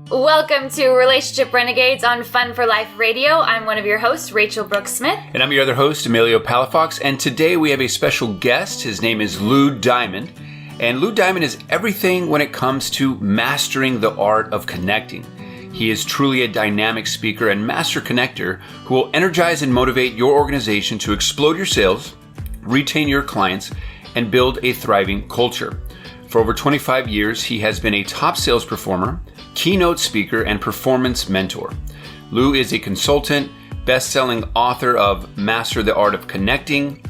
Welcome to Relationship Renegades on Fun for Life Radio. I'm one of your hosts, Rachele Brooke Smith. And I'm your other host, Emilio Palafox. And today we have a special guest. His name is Lou Diamond. And Lou Diamond is everything when it comes to mastering the art of connecting. He is truly a dynamic speaker and master connector who will energize and motivate your organization to explode your sales, retain your clients, and build a thriving culture. For over 25 years, he has been a top sales performer, keynote speaker, and performance mentor. Lou is a consultant, best-selling author of Master the Art of Connecting,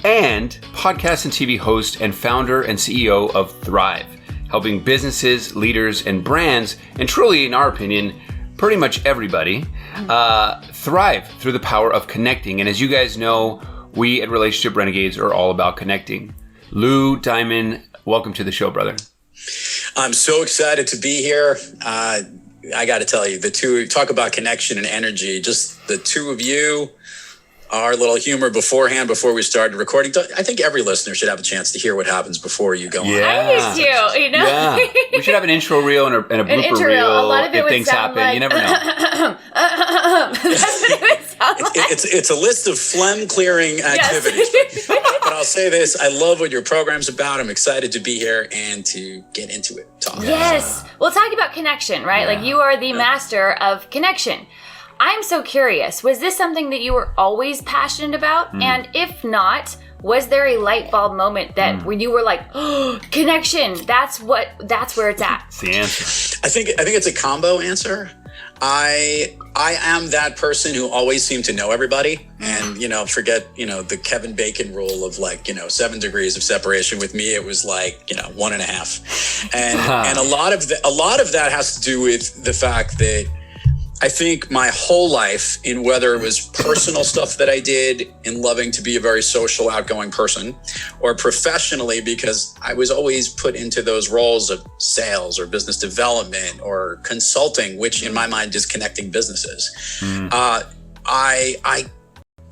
and podcast and TV host and founder and CEO of Thrive, helping businesses, leaders, and brands, and truly, in our opinion, pretty much everybody, thrive through the power of connecting. And as you guys know, we at Relationship Renegades are all about connecting. Lou Diamond, welcome to the show, brother. I'm so excited to be here. I got to tell you, talk about connection and energy, just the two of you, our little humor beforehand, before we started recording. I think every listener should have a chance to hear what happens before you go on. I used to, you know? Yeah. We should have an intro reel and a blooper reel. A lot of it if would things sound happen. like, You never know. That's what it would sound like. It's a list of phlegm-clearing activities. Yes. But I'll say this, I love what your program's about. I'm excited to be here and to get into it. Yes. Well, talking about connection, right? Yeah. Like you are the master of connection. I'm so curious, was this something that you were always passionate about? And if not, was there a light bulb moment that when you were like, oh, connection, that's where it's at? It's the answer. I think it's a combo answer. I am that person who always seemed to know everybody, and forget the Kevin Bacon rule of 7 degrees of separation. With me, it was 1.5, and a lot of that has to do with the fact that I think my whole life, in whether it was personal stuff that I did in loving to be a very social, outgoing person, or professionally, because I was always put into those roles of sales or business development or consulting, which in my mind is connecting businesses. I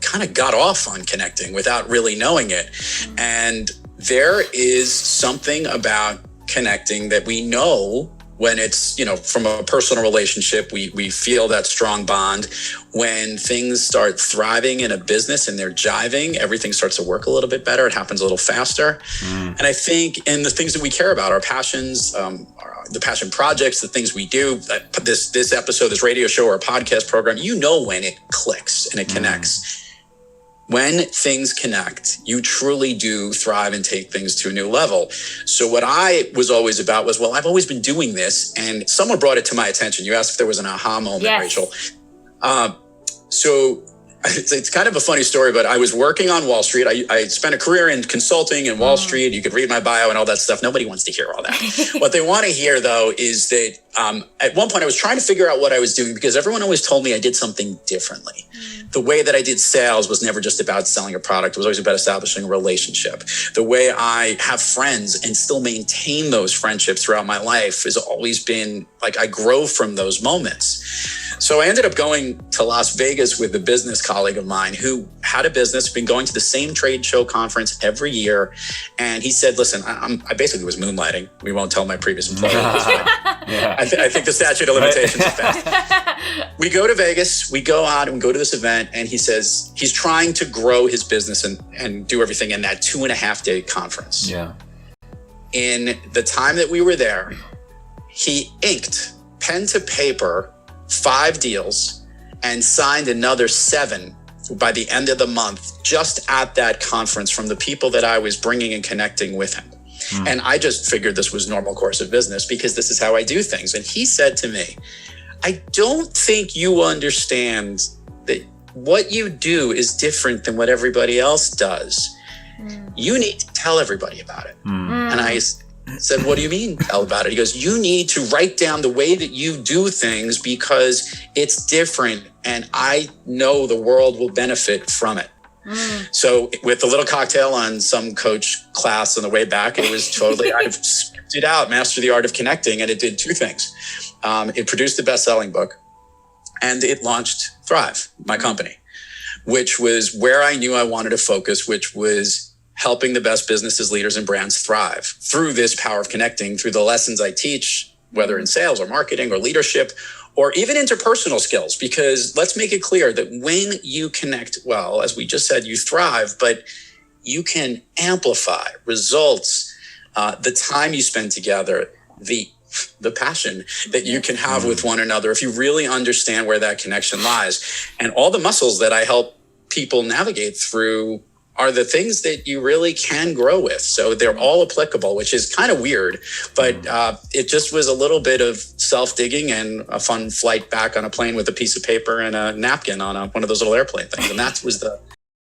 kind of got off on connecting without really knowing it. And there is something about connecting that we know. When it's, from a personal relationship, we feel that strong bond. When things start thriving in a business and they're jiving, everything starts to work a little bit better. It happens a little faster. And I think in the things that we care about, our passions, the passion projects, the things we do, this episode, this radio show or podcast program, when it clicks and it connects. When things connect, you truly do thrive and take things to a new level. So what I was always about was, I've always been doing this, and someone brought it to my attention. You asked if there was an aha moment, yes. Rachele. So it's kind of a funny story, but I was working on Wall Street. I spent a career in consulting in Wall Street. You could read my bio and all that stuff. Nobody wants to hear all that. What they want to hear, though, is that at one point I was trying to figure out what I was doing, because everyone always told me I did something differently. The way that I did sales was never just about selling a product. It was always about establishing a relationship. The way I have friends and still maintain those friendships throughout my life has always been I grow from those moments. So I ended up going to Las Vegas with a business colleague of mine who had a business, been going to the same trade show conference every year. And he said, listen, I basically was moonlighting. We won't tell my previous employer. Yeah. I think the statute of limitations is passed. We go to Vegas, we go out and we go to this event. And he says he's trying to grow his business and do everything in that 2.5-day conference. Yeah. In the time that we were there, he inked pen to paper 5 deals and signed another 7 by the end of the month, just at that conference, from the people that I was bringing and connecting with him. And I just figured this was normal course of business, because this is how I do things. And he said to me, I don't think you understand that what you do is different than what everybody else does. You need to tell everybody about it. And I said, what do you mean tell about it? He goes, you need to write down the way that you do things, because it's different, and I know the world will benefit from it. So with a little cocktail on some coach class on the way back, it was totally, I've skipped it out, Master the Art of Connecting. And it did 2 things. It produced the best-selling book, and it launched Thrive, my company, which was where I knew I wanted to focus, which was helping the best businesses, leaders, and brands thrive through this power of connecting, through the lessons I teach whether in sales or marketing or leadership, or even interpersonal skills, because let's make it clear that when you connect well, as we just said, you thrive, but you can amplify results, the time you spend together, the passion that you can have with one another, if you really understand where that connection lies. And all the muscles that I help people navigate through are the things that you really can grow with. So they're all applicable, which is kind of weird, but it just was a little bit of self-digging and a fun flight back on a plane with a piece of paper and a napkin on one of those little airplane things. And that was the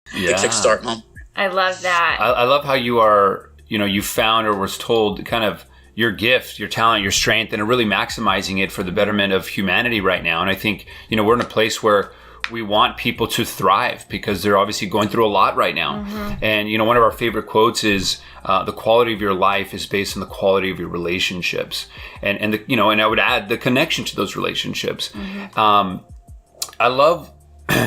kickstart moment. I love that. I love how you are, you found or was told kind of your gift, your talent, your strength, and are really maximizing it for the betterment of humanity right now. And I think, we're in a place where we want people to thrive because they're obviously going through a lot right now. And, one of our favorite quotes is, the quality of your life is based on the quality of your relationships. And I would add the connection to those relationships. I love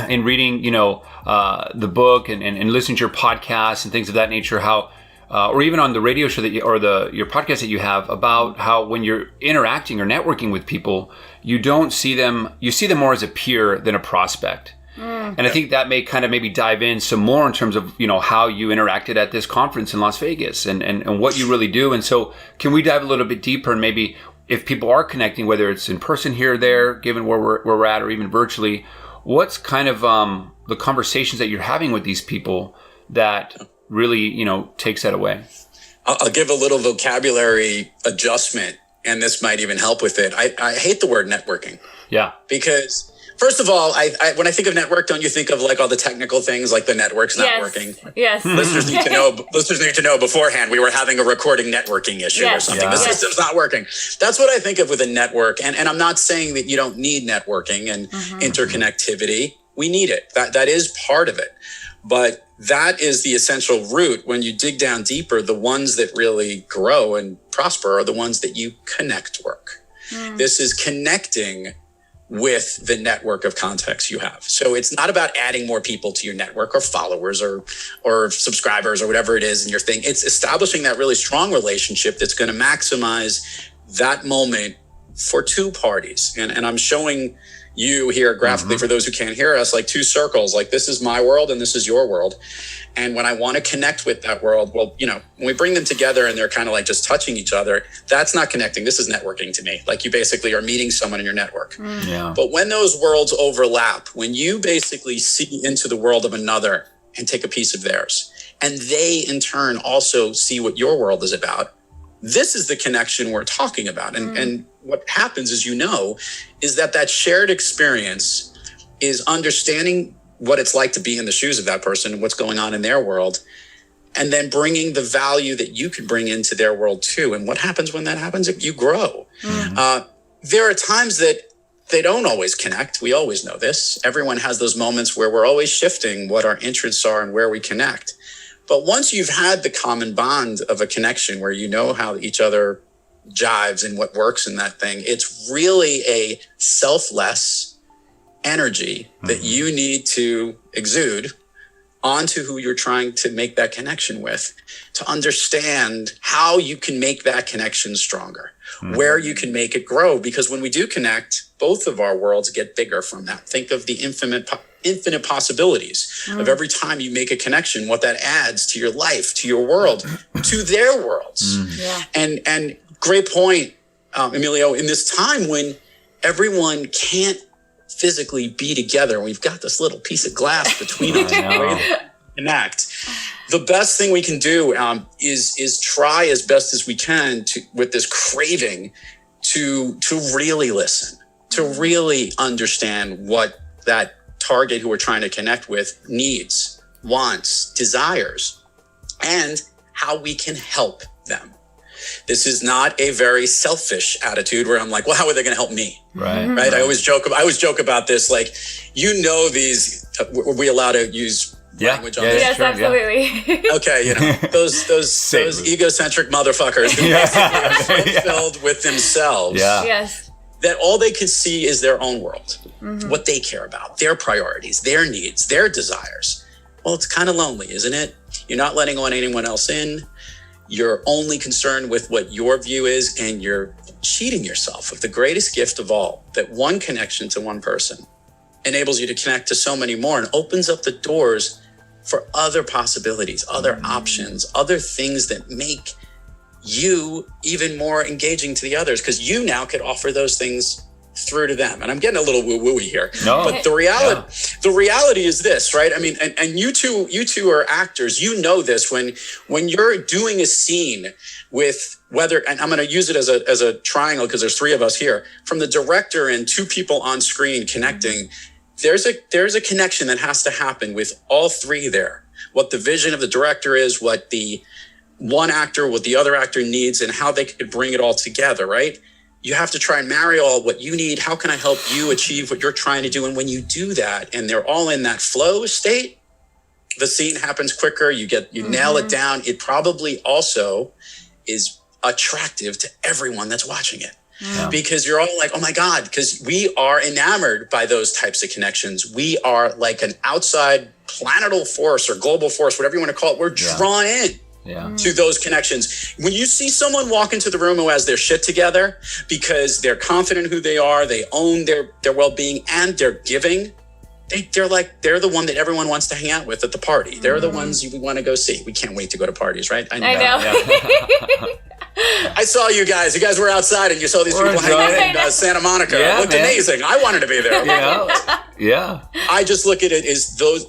in reading, the book and listening to your podcasts and things of that nature, how, or even on the radio show your podcast that you have, about how when you're interacting or networking with people, you see them more as a peer than a prospect. And I think that may kind of maybe dive in some more in terms of, how you interacted at this conference in Las Vegas and what you really do. And so can we dive a little bit deeper, and maybe if people are connecting, whether it's in person here or there, given where we're at, or even virtually, what's kind of the conversations that you're having with these people that really, takes that away? I'll give a little vocabulary adjustment, and this might even help with it. I hate the word networking. Yeah. Because first of all, I when I think of network, don't you think of like all the technical things, like the network's not working? Yes. Listeners need to know beforehand we were having a recording networking issue or something. The system's not working. That's what I think of with a network. And I'm not saying that you don't need networking and interconnectivity. We need it. That is part of it. But that is the essential root. When you dig down deeper, the ones that really grow and prosper are the ones that you connect work. This is connecting with the network of contacts you have. So it's not about adding more people to your network or followers or subscribers or whatever it is in your thing. It's establishing that really strong relationship that's going to maximize that moment for two parties. And I'm showing you here graphically, for those who can't hear us, like two circles, like this is my world and this is your world. And when I want to connect with that world, well, when we bring them together and they're kind of like just touching each other, that's not connecting. This is networking to me. Like you basically are meeting someone in your network. But when those worlds overlap, when you basically see into the world of another and take a piece of theirs, and they in turn also see what your world is about, this is the connection we're talking about. And what happens is, is that shared experience is understanding what it's like to be in the shoes of that person and what's going on in their world, and then bringing the value that you can bring into their world too. And what happens when that happens? You grow. There are times that they don't always connect. We always know this. Everyone has those moments where we're always shifting what our interests are and where we connect. But once you've had the common bond of a connection where you know how each other jives and what works in that thing, it's really a selfless energy that you need to exude onto who you're trying to make that connection with, to understand how you can make that connection stronger, where you can make it grow. Because when we do connect, both of our worlds get bigger from that. Think of the infinite possibilities of every time you make a connection, what that adds to your life, to your world, to their worlds. And great point, Emilio, in this time when everyone can't physically be together, and we've got this little piece of glass between us to connect. The best thing we can do is try as best as we can with this craving to really listen, to really understand what that target who we're trying to connect with needs, wants, desires, and how we can help them. This is not a very selfish attitude where I'm like, well, how are they going to help me? Right. I always joke about this. Like, these, were we allowed to use language on this? Yes, sure, absolutely. Okay. Those egocentric motherfuckers who basically are filled with themselves. Yes. That all they can see is their own world, what they care about, their priorities, their needs, their desires. Well, it's kind of lonely, isn't it? You're not letting anyone else in. you're only concerned with what your view is, and you're cheating yourself of the greatest gift of all, that one connection to one person enables you to connect to so many more and opens up the doors for other possibilities, other options, other things that make you even more engaging to the others, because you now could offer those things through to them. And I'm getting a little woo-wooey here. No. But the reality is this, right? I mean, and you two are actors. You know this when you're doing a scene with whether, and I'm going to use it as a triangle because there's three of us here, from the director and two people on screen connecting, there's a connection that has to happen with all three there. What the vision of the director is, what the one actor, what the other actor needs, and how they could bring it all together, right? You have to try and marry all what you need. How can I help you achieve what you're trying to do? And when you do that, and they're all in that flow state, the scene happens quicker. You nail it down. It probably also is attractive to everyone that's watching it. Yeah. Because you're all like, oh my God, because we are enamored by those types of connections. We are like an outside planetal force or global force, whatever you want to call it. We're drawn in. To those connections. When you see someone walk into the room who has their shit together because they're confident who they are, they own their well-being, and they're giving, they're the one that everyone wants to hang out with at the party. They're the ones we want to go see. We can't wait to go to parties, right? I know. I saw you guys. You guys were outside and you saw these people hanging out in Santa Monica. It looked amazing. I wanted to be there. Yeah. I just look at it as those.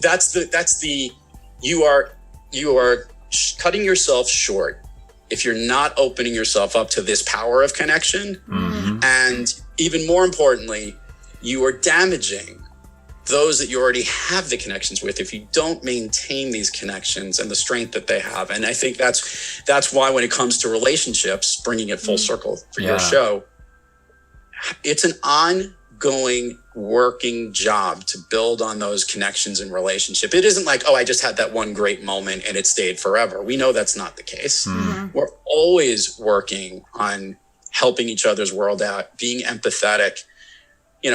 You are cutting yourself short if you're not opening yourself up to this power of connection. And even more importantly, you are damaging those that you already have the connections with if you don't maintain these connections and the strength that they have. And I think that's why when it comes to relationships, bringing it full circle for your show, it's an ongoing working job to build on those connections and relationship. It isn't like, oh, I just had that one great moment and it stayed forever. We know that's not the case. We're always working on helping each other's world out, being empathetic,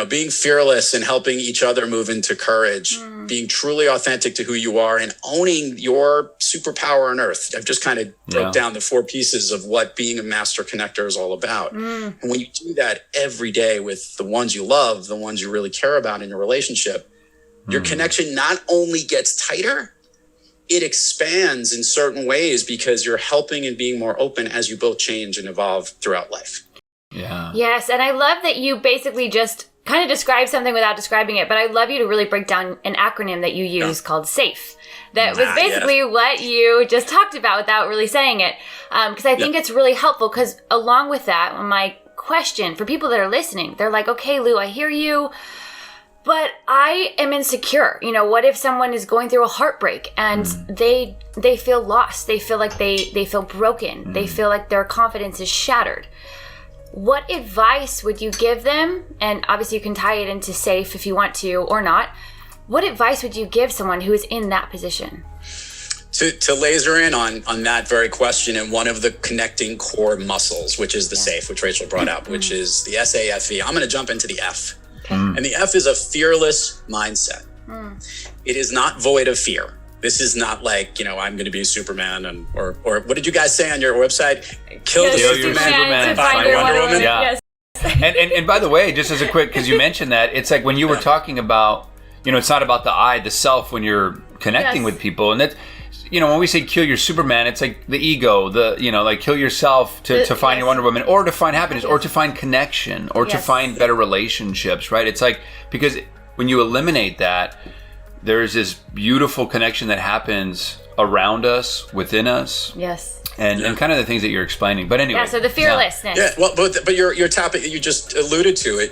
being fearless and helping each other move into courage, being truly authentic to who you are and owning your superpower on earth. I've just kind of broke down the 4 pieces of what being a master connector is all about. And when you do that every day with the ones you love, the ones you really care about in your relationship, your connection not only gets tighter, it expands in certain ways because you're helping and being more open as you both change and evolve throughout life. Yeah. Yes. And I love that you basically just kind of describe something without describing it, but I'd love you to really break down an acronym that you use called SAFE. That was basically what you just talked about without really saying it. Because I think it's really helpful, because along with that, my question for people that are listening, they're like, okay, Lou, I hear you, but I am insecure. What if someone is going through a heartbreak and they feel lost? They feel like they feel broken. They feel like their confidence is shattered. What advice would you give them? And obviously you can tie it into SAFE if you want to or not. What advice would you give someone who is in that position? To laser in on that very question, and one of the connecting core muscles, which is the SAFE, which Rachel brought up, which is the SAFE. I'm going to jump into the F. And the F is a fearless mindset. It is not void of fear. This is not like, I'm going to be Superman or what did you guys say on your website? Kill the Superman, find your Wonder Woman. Yeah. Yes. And by the way, just as a quick, because you mentioned that, it's like when you were talking about, it's not about the I, the self, when you're connecting with people. And that, when we say kill your Superman, it's like the ego, like kill yourself to find your Wonder Woman, or to find happiness, or to find connection, or to find better relationships, right? It's like, because when you eliminate that, there's this beautiful connection that happens around us, within us. Yes. And kind of the things that you're explaining. But anyway. Yeah, so the fearlessness. Yeah, well, but your topic, you just alluded to it.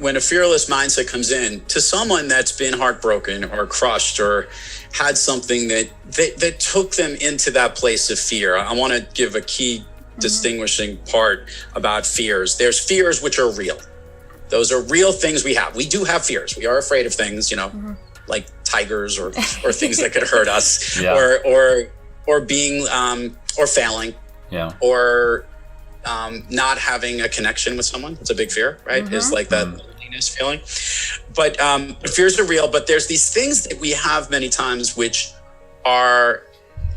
When a fearless mindset comes in to someone that's been heartbroken or crushed or had something that took them into that place of fear. I want to give a key distinguishing part about fears. There's fears which are real. Those are real things we have. We do have fears. We are afraid of things, like tigers or things that could hurt us, or being or failing, or not having a connection with someone. It's a big fear, right? Is like that loneliness feeling. But fears are real. But there's these things that we have many times which are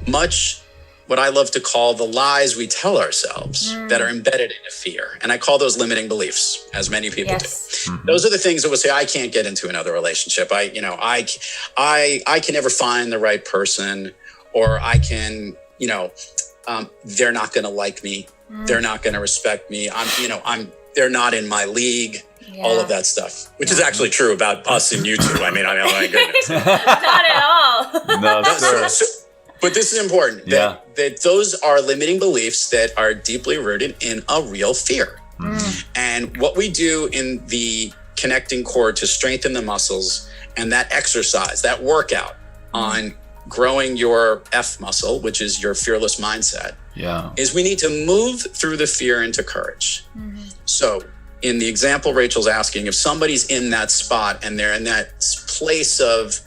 much what I love to call the lies we tell ourselves that are embedded in a fear. And I call those limiting beliefs, as many people do. Those are the things that will say, I can't get into another relationship. I can never find the right person, or I can, they're not going to like me. They're not going to respect me. They're not in my league. Yeah. All of that stuff, which is actually true about us and you two. I mean, oh my goodness. Not at all. No, sir. But this is important, that those are limiting beliefs that are deeply rooted in a real fear. And what we do in the connecting core to strengthen the muscles, and that exercise, that workout on growing your F muscle, which is your fearless mindset, is we need to move through the fear into courage. So in the example Rachel's asking, if somebody's in that spot and they're in that place of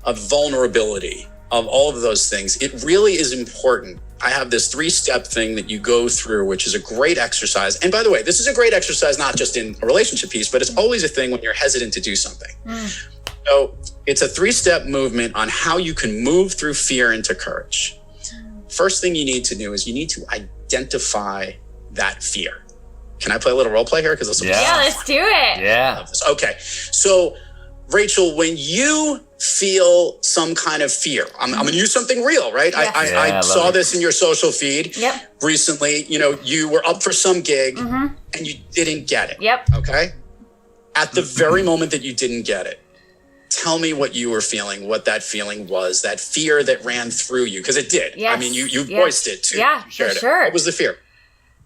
vulnerability, of all of those things, it really is important. I have this 3-step thing that you go through, which is a great exercise. And by the way, this is a great exercise, not just in a relationship piece, but it's always a thing when you're hesitant to do something. So it's a 3-step movement on how you can move through fear into courage. First thing you need to do is you need to identify that fear. Can I play a little role play here? Because let's do it. Yeah. Okay. So, Rachel, when you feel some kind of fear, I'm going to use something real, right? Yeah. I saw this in your social feed recently. You were up for some gig and you didn't get it. Okay. At the very moment that you didn't get it, tell me what you were feeling, what that feeling was, that fear that ran through you, because it did. Yes. I mean, you voiced it too. Yeah, for sure. What was the fear?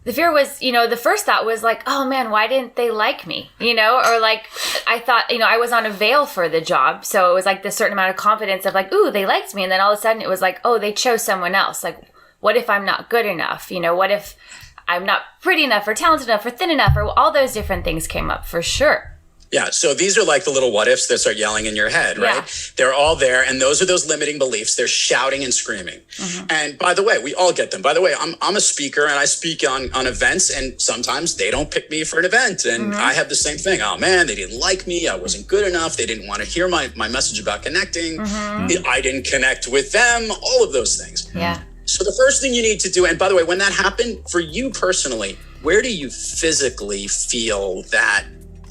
The fear was, the first thought was like, oh man, why didn't they like me? Or like, I thought, I was on a veil for the job. So it was like this certain amount of confidence of like, ooh, they liked me. And then all of a sudden it was like, oh, they chose someone else. Like, what if I'm not good enough? What if I'm not pretty enough or talented enough or thin enough, or all those different things came up for sure. Yeah. So these are like the little what ifs that start yelling in your head, right? Yeah. They're all there. And those are those limiting beliefs. They're shouting and screaming. And by the way, we all get them. By the way, I'm a speaker and I speak on events, and sometimes they don't pick me for an event. And I have the same thing. Oh man, they didn't like me. I wasn't good enough. They didn't want to hear my message about connecting. I didn't connect with them. All of those things. Yeah. So the first thing you need to do, and by the way, when that happened for you personally, where do you physically feel that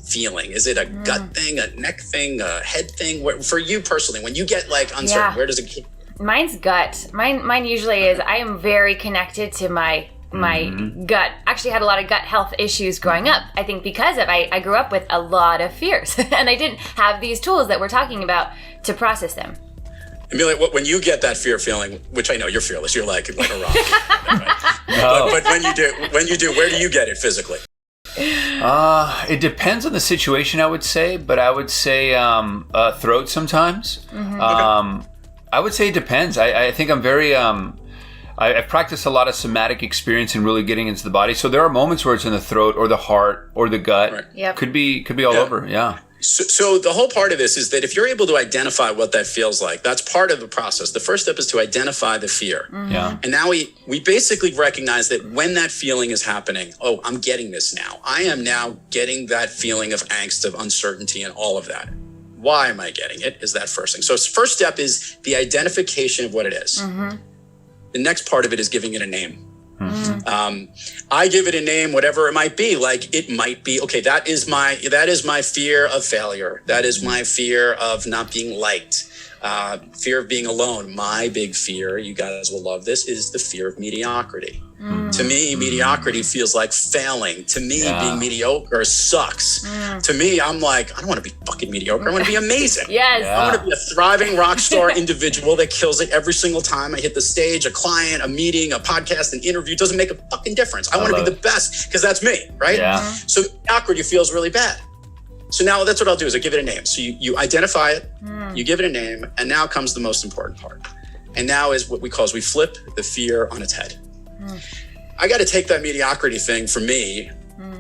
feeling? Is it a gut thing, a neck thing, a head thing? For you personally, when you get like uncertain, where does it keep? Mine's gut. Mine usually is, I am very connected to my gut. Actually had a lot of gut health issues growing up. I think because of I grew up with a lot of fears and I didn't have these tools that we're talking about to process them. Emilio, when you get that fear feeling, which I know you're fearless, you're like a rock. But when you do, where do you get it physically? It depends on the situation, I would say, but I would say throat sometimes. I would say it depends. I think I'm very I've practiced a lot of somatic experience and really getting into the body. So there are moments where it's in the throat or the heart or the gut. Right. Yep. Could be all over. Yeah. So the whole part of this is that if you're able to identify what that feels like, that's part of the process. The first step is to identify the fear. Yeah. And now we basically recognize that when that feeling is happening, oh, I'm getting this now. I am now getting that feeling of angst, of uncertainty, and all of that. Why am I getting it? Is that first thing. So first step is the identification of what it is. The next part of it is giving it a name. I give it a name, whatever it might be. Like it might be, okay, that is my fear of failure. That is my fear of not being liked. Fear of being alone. My big fear, you guys will love this, is the fear of mediocrity. To me, mediocrity feels like failing. To me, being mediocre sucks. To me, I'm like, I don't want to be fucking mediocre. I want to be amazing. Yes. I want to be a thriving rock star individual that kills it every single time I hit the stage, a client, a meeting, a podcast, an interview. It doesn't make a fucking difference. I want to be the best because that's me, right? Yeah. So mediocrity feels really bad. So now that's what I'll do is I give it a name. So you identify it, you give it a name, and now comes the most important part. And now is what we call, we flip the fear on its head. I got to take that mediocrity thing for me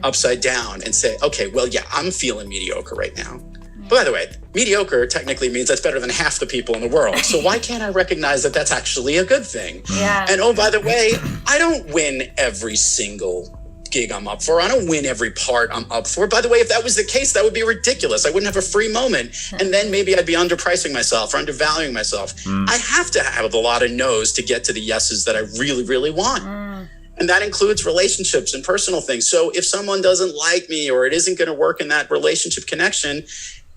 upside down and say, okay, well, yeah, I'm feeling mediocre right now. But by the way, mediocre technically means that's better than half the people in the world. So why can't I recognize that that's actually a good thing? Yeah. And oh, by the way, I don't win every single gig I'm up for. I don't win every part I'm up for. By the way, if that was the case, that would be ridiculous. I wouldn't have a free moment. And then maybe I'd be underpricing myself or undervaluing myself. I have to have a lot of no's to get to the yeses that I really, really want. And that includes relationships and personal things. So if someone doesn't like me or it isn't going to work in that relationship connection,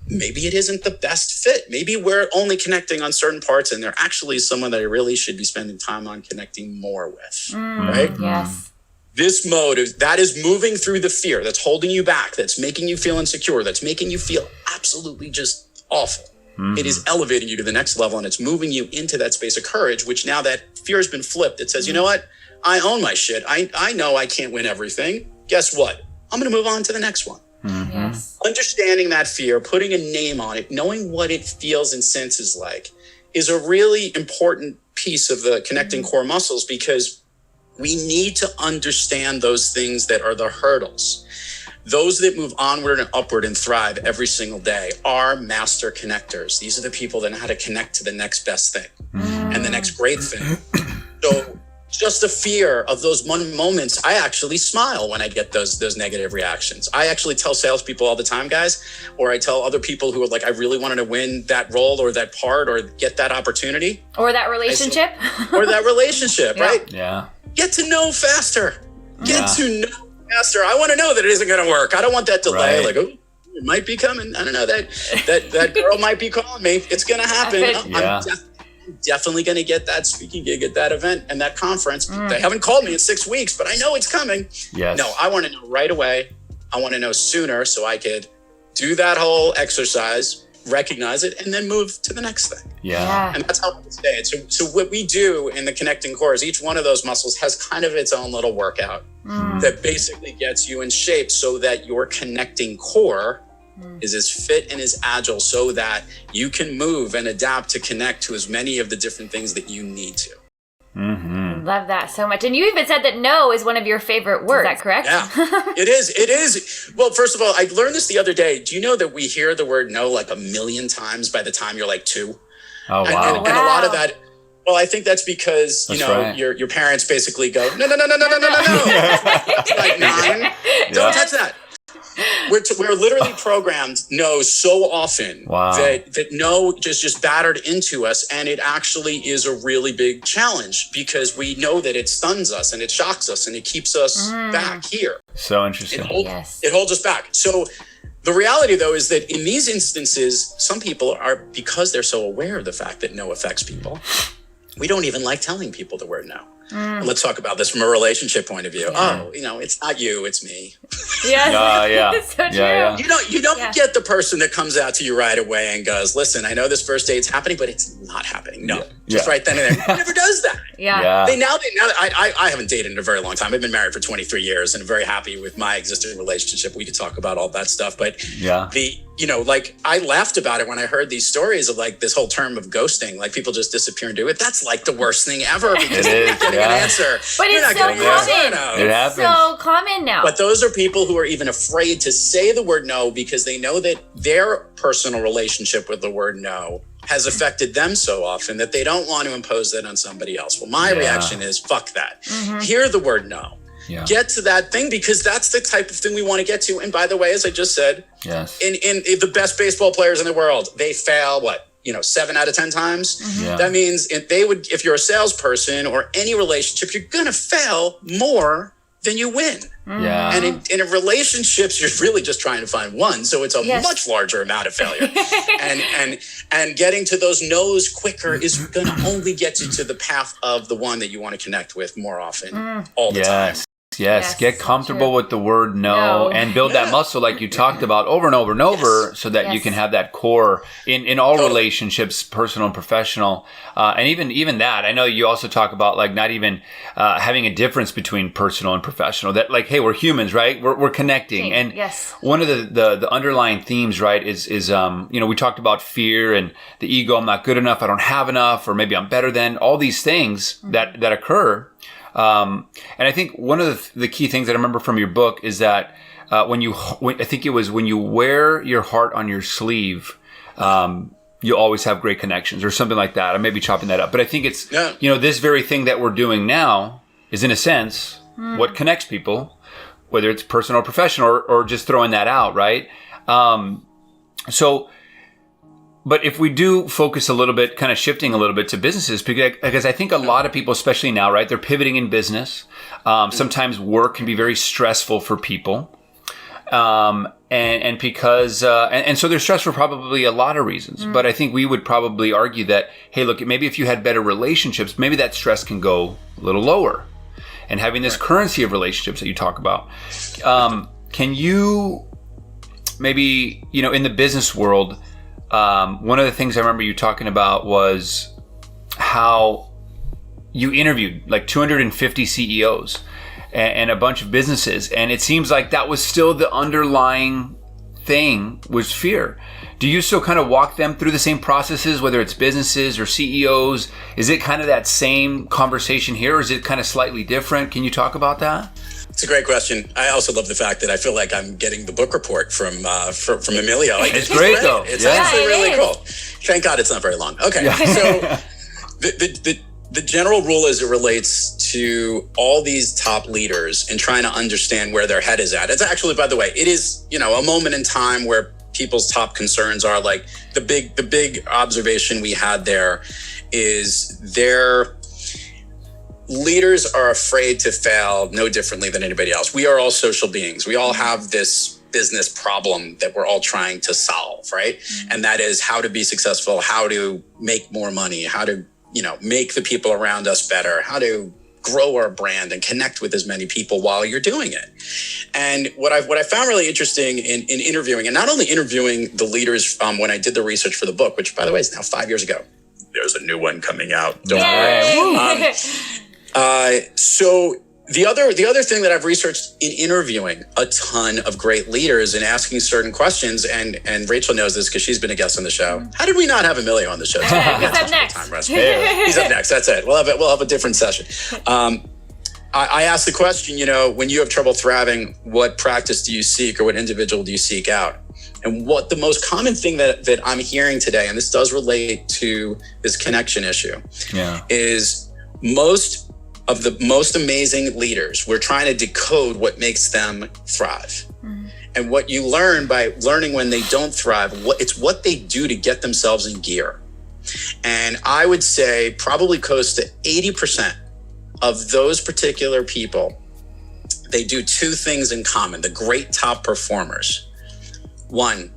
maybe it isn't the best fit. Maybe we're only connecting on certain parts and they're actually someone that I really should be spending time on connecting more with. Right? Yes. This mode that is moving through the fear, that's holding you back, that's making you feel insecure, that's making you feel absolutely just awful. It is elevating you to the next level and it's moving you into that space of courage, which now that fear has been flipped, it says, you know what? I own my shit. I know I can't win everything. Guess what? I'm going to move on to the next one. Yes. Understanding that fear, putting a name on it, knowing what it feels and senses like is a really important piece of the connecting core muscles, because we need to understand those things that are the hurdles. Those that move onward and upward and thrive every single day are master connectors. These are the people that know how to connect to the next best thing and the next great thing. So just the fear of those moments, I actually smile when I get those negative reactions. I actually tell salespeople all the time, guys, or I tell other people who are like, I really wanted to win that role or that part or get that opportunity. Or that relationship. Right? Yeah. Get to know faster. Get to know faster. I want to know that it isn't going to work. I don't want that delay. Right. Like, oh, it might be coming. I don't know, that girl might be calling me. It's going to happen. I'm definitely going to get that speaking gig at that event and that conference. They haven't called me in 6 weeks, but I know it's coming. Yes. No, I want to know right away. I want to know sooner so I could do that whole exercise, recognize it, and then move to the next thing. Yeah. And that's how we stay. So what we do in the connecting core is each one of those muscles has kind of its own little workout that basically gets you in shape so that your connecting core is as fit and as agile so that you can move and adapt to connect to as many of the different things that you need to. Love that so much. And you even said that no is one of your favorite words. Is that correct? Yeah, it is. It is. Well, first of all, I learned this the other day. Do you know that we hear the word no like 1,000,000 times by the time you're like 2? Oh, wow. And a lot of that, well, I think that's because, your parents basically go, no. It's like 9. Don't touch that. We're literally programmed no so often that no just battered into us, and it actually is a really big challenge because we know that it stuns us and it shocks us and it keeps us back here. So interesting. It holds us back. So the reality, though, is that in these instances, some people are, because they're so aware of the fact that no affects people, we don't even like telling people the word no. Let's talk about this from a relationship point of view. Oh, it's not you, it's me. Yeah. It's so true. Yeah. You don't get the person that comes out to you right away and goes, listen, I know this first date's happening, but it's not happening. No, just right then and there. Who never does that? Yeah. I haven't dated in a very long time. I've been married for 23 years and I'm very happy with my existing relationship. We could talk about all that stuff, but I laughed about it when I heard these stories of like this whole term of ghosting, like people just disappear and do it. That's like the worst thing ever because you're not getting an answer. But it's so common. It happens. So common now. But those are people who are even afraid to say the word no because they know that their personal relationship with the word no has affected them so often that they don't want to impose that on somebody else. Well, my reaction is fuck that. Hear the word no. Yeah. Get to that thing because that's the type of thing we want to get to. And by the way, as I just said, in the best baseball players in the world, they fail 7 out of 10 times. That means if you're a salesperson or any relationship, you're going to fail more than you win. And in relationships, you're really just trying to find one. So it's a much larger amount of failure. and getting to those no's quicker is going to only get you to the path of the one that you want to connect with more often all the time. Yes, get comfortable with the word no and build that muscle like you talked about over and over and over so that you can have that core in all relationships, personal and professional. And even that, I know you also talk about like not even having a difference between personal and professional. That like, hey, we're humans, right? We're connecting. And one of the underlying themes, right, is we talked about fear and the ego. I'm not good enough. I don't have enough, or maybe I'm better than all these things that occur. And I think one of the key things that I remember from your book is that when you wear your heart on your sleeve, you always have great connections or something like that. I may be chopping that up, but I think it's this very thing that we're doing now is in a sense what connects people. whether it's personal or professional or just throwing that out, right? But if we do focus a little bit, kind of shifting a little bit to businesses, because I think a lot of people, especially now, right, they're pivoting in business. Sometimes work can be very stressful for people. And because, and so they're stressed for probably a lot of reasons. But I think we would probably argue that, hey, look, maybe if you had better relationships, maybe that stress can go a little lower. And having this currency of relationships that you talk about, can you maybe, in the business world, one of the things I remember you talking about was how you interviewed like 250 CEOs and a bunch of businesses. And it seems like that was still the underlying thing was fear. Do you still kind of walk them through the same processes, whether it's businesses or CEOs? Is it kind of that same conversation here, or is it kind of slightly different? Can you talk about that? It's a great question. I also love the fact that I feel like I'm getting the book report from Emilio. Like, it's great though. It's actually really cool. Thank God it's not very long. Okay, so the general rule as it relates to all these top leaders and trying to understand where their head is at. It's actually, by the way, it is a moment in time where people's top concerns are like the big observation we had there is their leaders are afraid to fail no differently than anybody else. We are all social beings. We all have this business problem that we're all trying to solve, right? And that is how to be successful, how to make more money, how to, make the people around us better, how to grow our brand and connect with as many people while you're doing it. And what I found really interesting in interviewing, and not only interviewing the leaders when I did the research for the book, which by the way is now 5 years ago. There's a new one coming out. Don't worry. So the other thing that I've researched in interviewing a ton of great leaders and asking certain questions, and Rachele knows this because she's been a guest on the show. How did we not have Emilio on the show? He's up next. He's up next. That's it. We'll have a different session. I asked the question, when you have trouble thriving, what practice do you seek or what individual do you seek out? And what the most common thing that I'm hearing today, and this does relate to this connection issue, is most of the most amazing leaders, we're trying to decode what makes them thrive. And what you learn by learning when they don't thrive, it's what they do to get themselves in gear. And I would say probably close to 80% of those particular people, they do two things in common, the great top performers. One,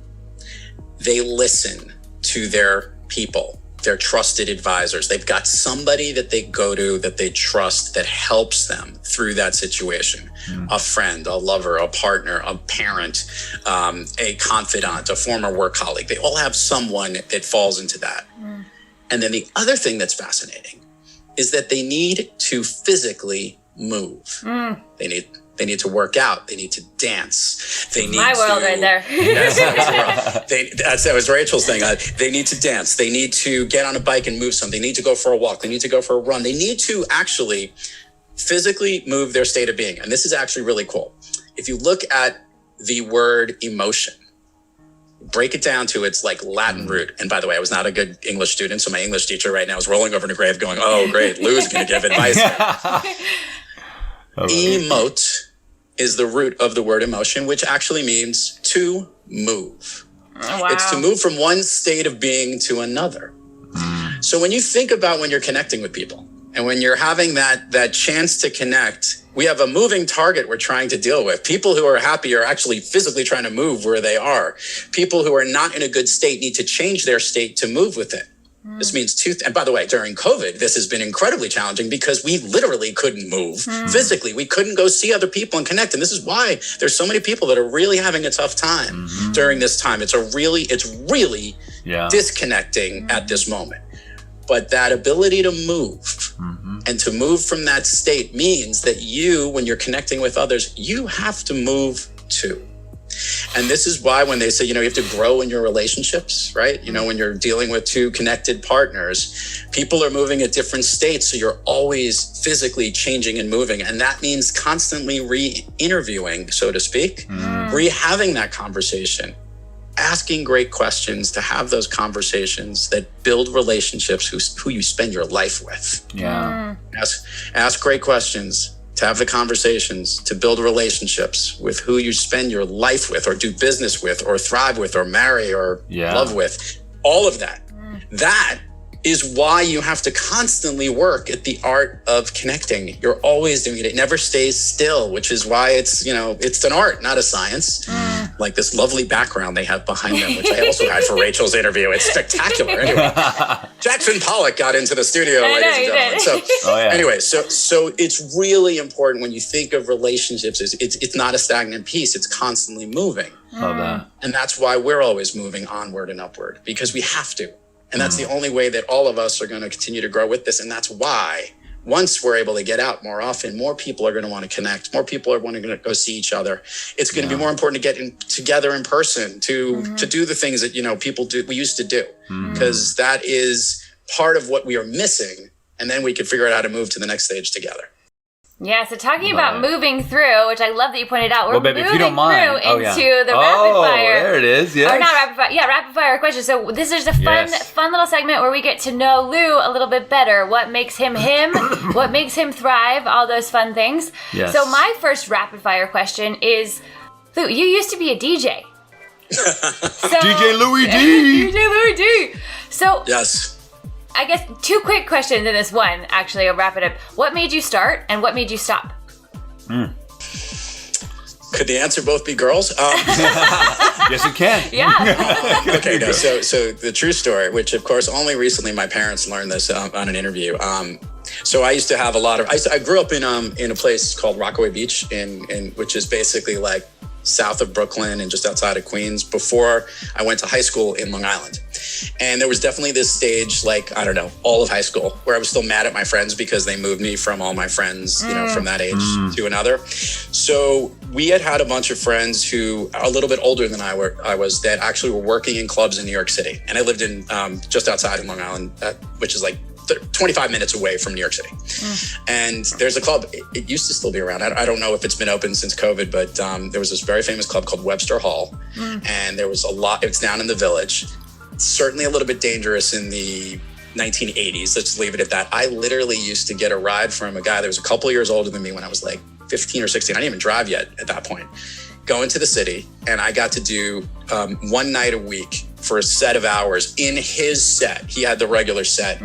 they listen to their people, their trusted advisors. They've got somebody that they go to that they trust that helps them through that situation. A friend, a lover, a partner, a parent, a confidant, a former work colleague. They all have someone that falls into that. And then the other thing that's fascinating is that they need to physically move. They need to work out. They need to dance. They need My world right there. That was Rachel's thing. They need to dance. They need to get on a bike and move some. They need to go for a walk. They need to go for a run. They need to actually physically move their state of being. And this is actually really cool. If you look at the word emotion, break it down to its like Latin root. And by the way, I was not a good English student, so my English teacher right now is rolling over in a grave going, oh, great, Lou's going to give advice here. Emote is the root of the word emotion, which actually means to move. Oh, wow. It's to move from one state of being to another. So when you think about when you're connecting with people and when you're having that chance to connect, we have a moving target we're trying to deal with. People who are happy are actually physically trying to move where they are. People who are not in a good state need to change their state to move with it. This means and by the way, during COVID, this has been incredibly challenging because we literally couldn't move physically. We couldn't go see other people and connect. And this is why there's so many people that are really having a tough time during this time. It's really disconnecting at this moment. But that ability to move and to move from that state means that you, when you're connecting with others, you have to move too. And this is why when they say, you have to grow in your relationships, right? When you're dealing with two connected partners, people are moving at different states. So you're always physically changing and moving. And that means constantly re-interviewing, so to speak, re-having that conversation, asking great questions to have those conversations that build relationships who you spend your life with. Yeah. Ask great questions. to have the conversations, to build relationships with who you spend your life with or do business with or thrive with or marry or love with, all of that. That is why you have to constantly work at the art of connecting. You're always doing it. It never stays still, which is why it's, it's an art, not a science. Like this lovely background they have behind them, which I also had for Rachel's interview. It's spectacular. Anyway, Jackson Pollock got into the studio, ladies and gentlemen. So anyway, so it's really important when you think of relationships, it's not a stagnant piece. It's constantly moving. Love that. And that's why we're always moving onward and upward, because we have to. And that's the only way that all of us are going to continue to grow with this. And that's why once we're able to get out more often, more people are going to want to connect. More people are wanting to go see each other. It's going to be more important to get together in person, to do the things that, people we used to do, because that is part of what we are missing. And then we can figure out how to move to the next stage together. Yeah, so talking about moving through, which I love that you pointed out, we're babe, moving if you don't mind. through into the rapid fire. There it is, yes. Or not rapid fire, rapid fire questions. So this is a fun little segment where we get to know Lou a little bit better. What makes him him, what makes him thrive, all those fun things. Yes. So my first rapid fire question is, Lou, you used to be a DJ. DJ Louis D. DJ Louis D. So yes. I guess 2 quick questions in this one, actually. I'll wrap it up. What made you start and what made you stop? Could the answer both be girls? Yes, it can. Yeah. Okay, no, so the true story, which of course only recently my parents learned this on an interview. So I used to have I grew up in a place called Rockaway Beach, in which is basically like south of Brooklyn and just outside of Queens, before I went to high school in Long Island. And there was definitely this stage, like, I don't know, all of high school, where I was still mad at my friends because they moved me from all my friends, from that age to another. So we had a bunch of friends who are a little bit older than I was, that actually were working in clubs in New York City. And I lived in just outside of Long Island, which is like 25 minutes away from New York City. And there's a club, it used to still be around. I don't know if it's been open since COVID, but there was this very famous club called Webster Hall. And there was it's down in the Village. Certainly a little bit dangerous in the 1980s. Let's leave it at that. I literally used to get a ride from a guy that was a couple years older than me when I was like 15 or 16. I didn't even drive yet at that point. Go into the city, and I got to do one night a week for a set of hours in his set. He had the regular set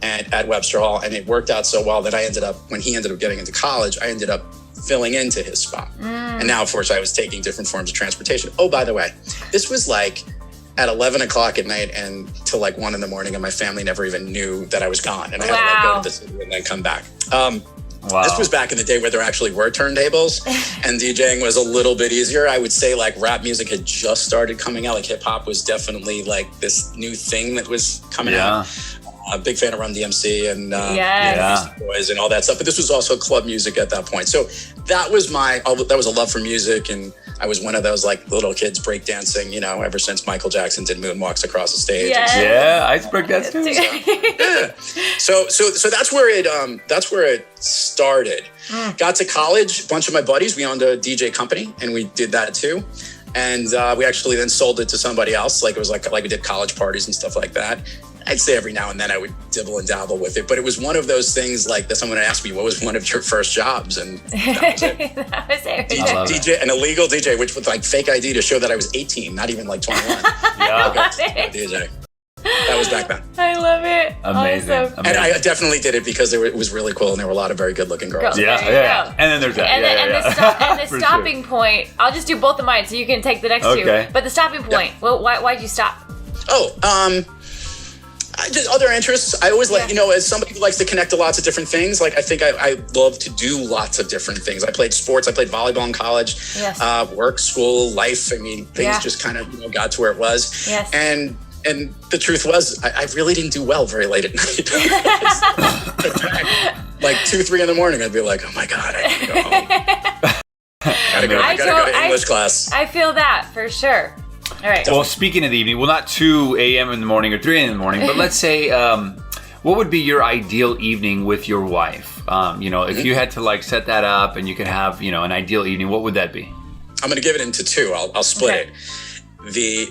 at Webster Hall, and it worked out so well that when he ended up getting into college, I ended up filling into his spot. And now, of course, I was taking different forms of transportation. Oh, by the way, this was like at 11 o'clock at night and till like 1 a.m, and my family never even knew that I was gone. And I had to go to the city and then come back. This was back in the day where there actually were turntables and DJing was a little bit easier. I would say like rap music had just started coming out. Like hip hop was definitely like this new thing that was coming out. A big fan of Run DMC and Beastie Boys and all that stuff. But this was also club music at that point. So that was a love for music. And I was one of those like little kids breakdancing, ever since Michael Jackson did moonwalks across the stage. Yeah, I break that too. So that's where it started. Got to college, a bunch of my buddies, we owned a DJ company and we did that too. And we actually then sold it to somebody else. Like it was like we did college parties and stuff like that. I'd say every now and then I would dibble and dabble with it, but it was one of those things like that someone asked me, what was one of your first jobs? And that was it. That was it. DJ, an illegal DJ, which with like fake ID to show that I was 18, not even like 21. DJ. That was back then. I love it. Amazing. Awesome. And I definitely did it because it was really cool and there were a lot of very good looking girls. Yeah. And then there's that. And the stopping point, I'll just do both of mine so you can take the next two. But the stopping point, well, why'd you stop? Just other interests. I always like, as somebody who likes to connect to lots of different things, like I think I love to do lots of different things. I played sports. I played volleyball in college, work, school, life. I mean, things just kind of, got to where it was. Yes. And the truth was, I really didn't do well very late at night. Like 2, 3 in the morning, I'd be like, oh my God, I gotta go home. I gotta go to English class. I feel that for sure. All right. Well, speaking of the evening, not 2 a.m. in the morning or 3 a.m. in the morning, but let's say, what would be your ideal evening with your wife? If you had to like set that up and you could have, an ideal evening, what would that be? I'm going to give it into 2. I'll split it.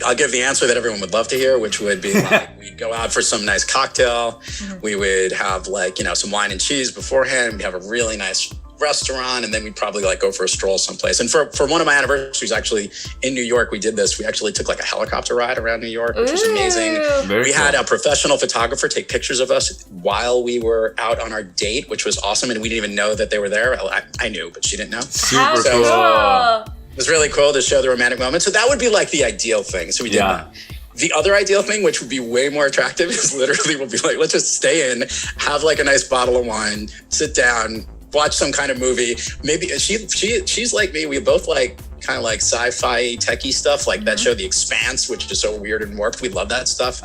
I'll give the answer that everyone would love to hear, which would be like, we'd go out for some nice cocktail. We would have like, some wine and cheese beforehand. We'd have a really nice restaurant, and then we'd probably like go for a stroll someplace. And for one of my anniversaries, actually in New York, we did this. We actually took like a helicopter ride around New York, which was amazing. We had a professional photographer take pictures of us while we were out on our date, which was awesome. And we didn't even know that they were there. I knew, but she didn't know. Super So cool. it was really cool to show the romantic moment. So that would be like the ideal thing. So we did that. The other ideal thing, which would be way more attractive, is literally we'll be like, let's just stay in, have like a nice bottle of wine, sit down, watch some kind of movie. Maybe she's like me. We both like kind of like sci-fi techie stuff, like that show The Expanse, which is so weird and warped. We love that stuff.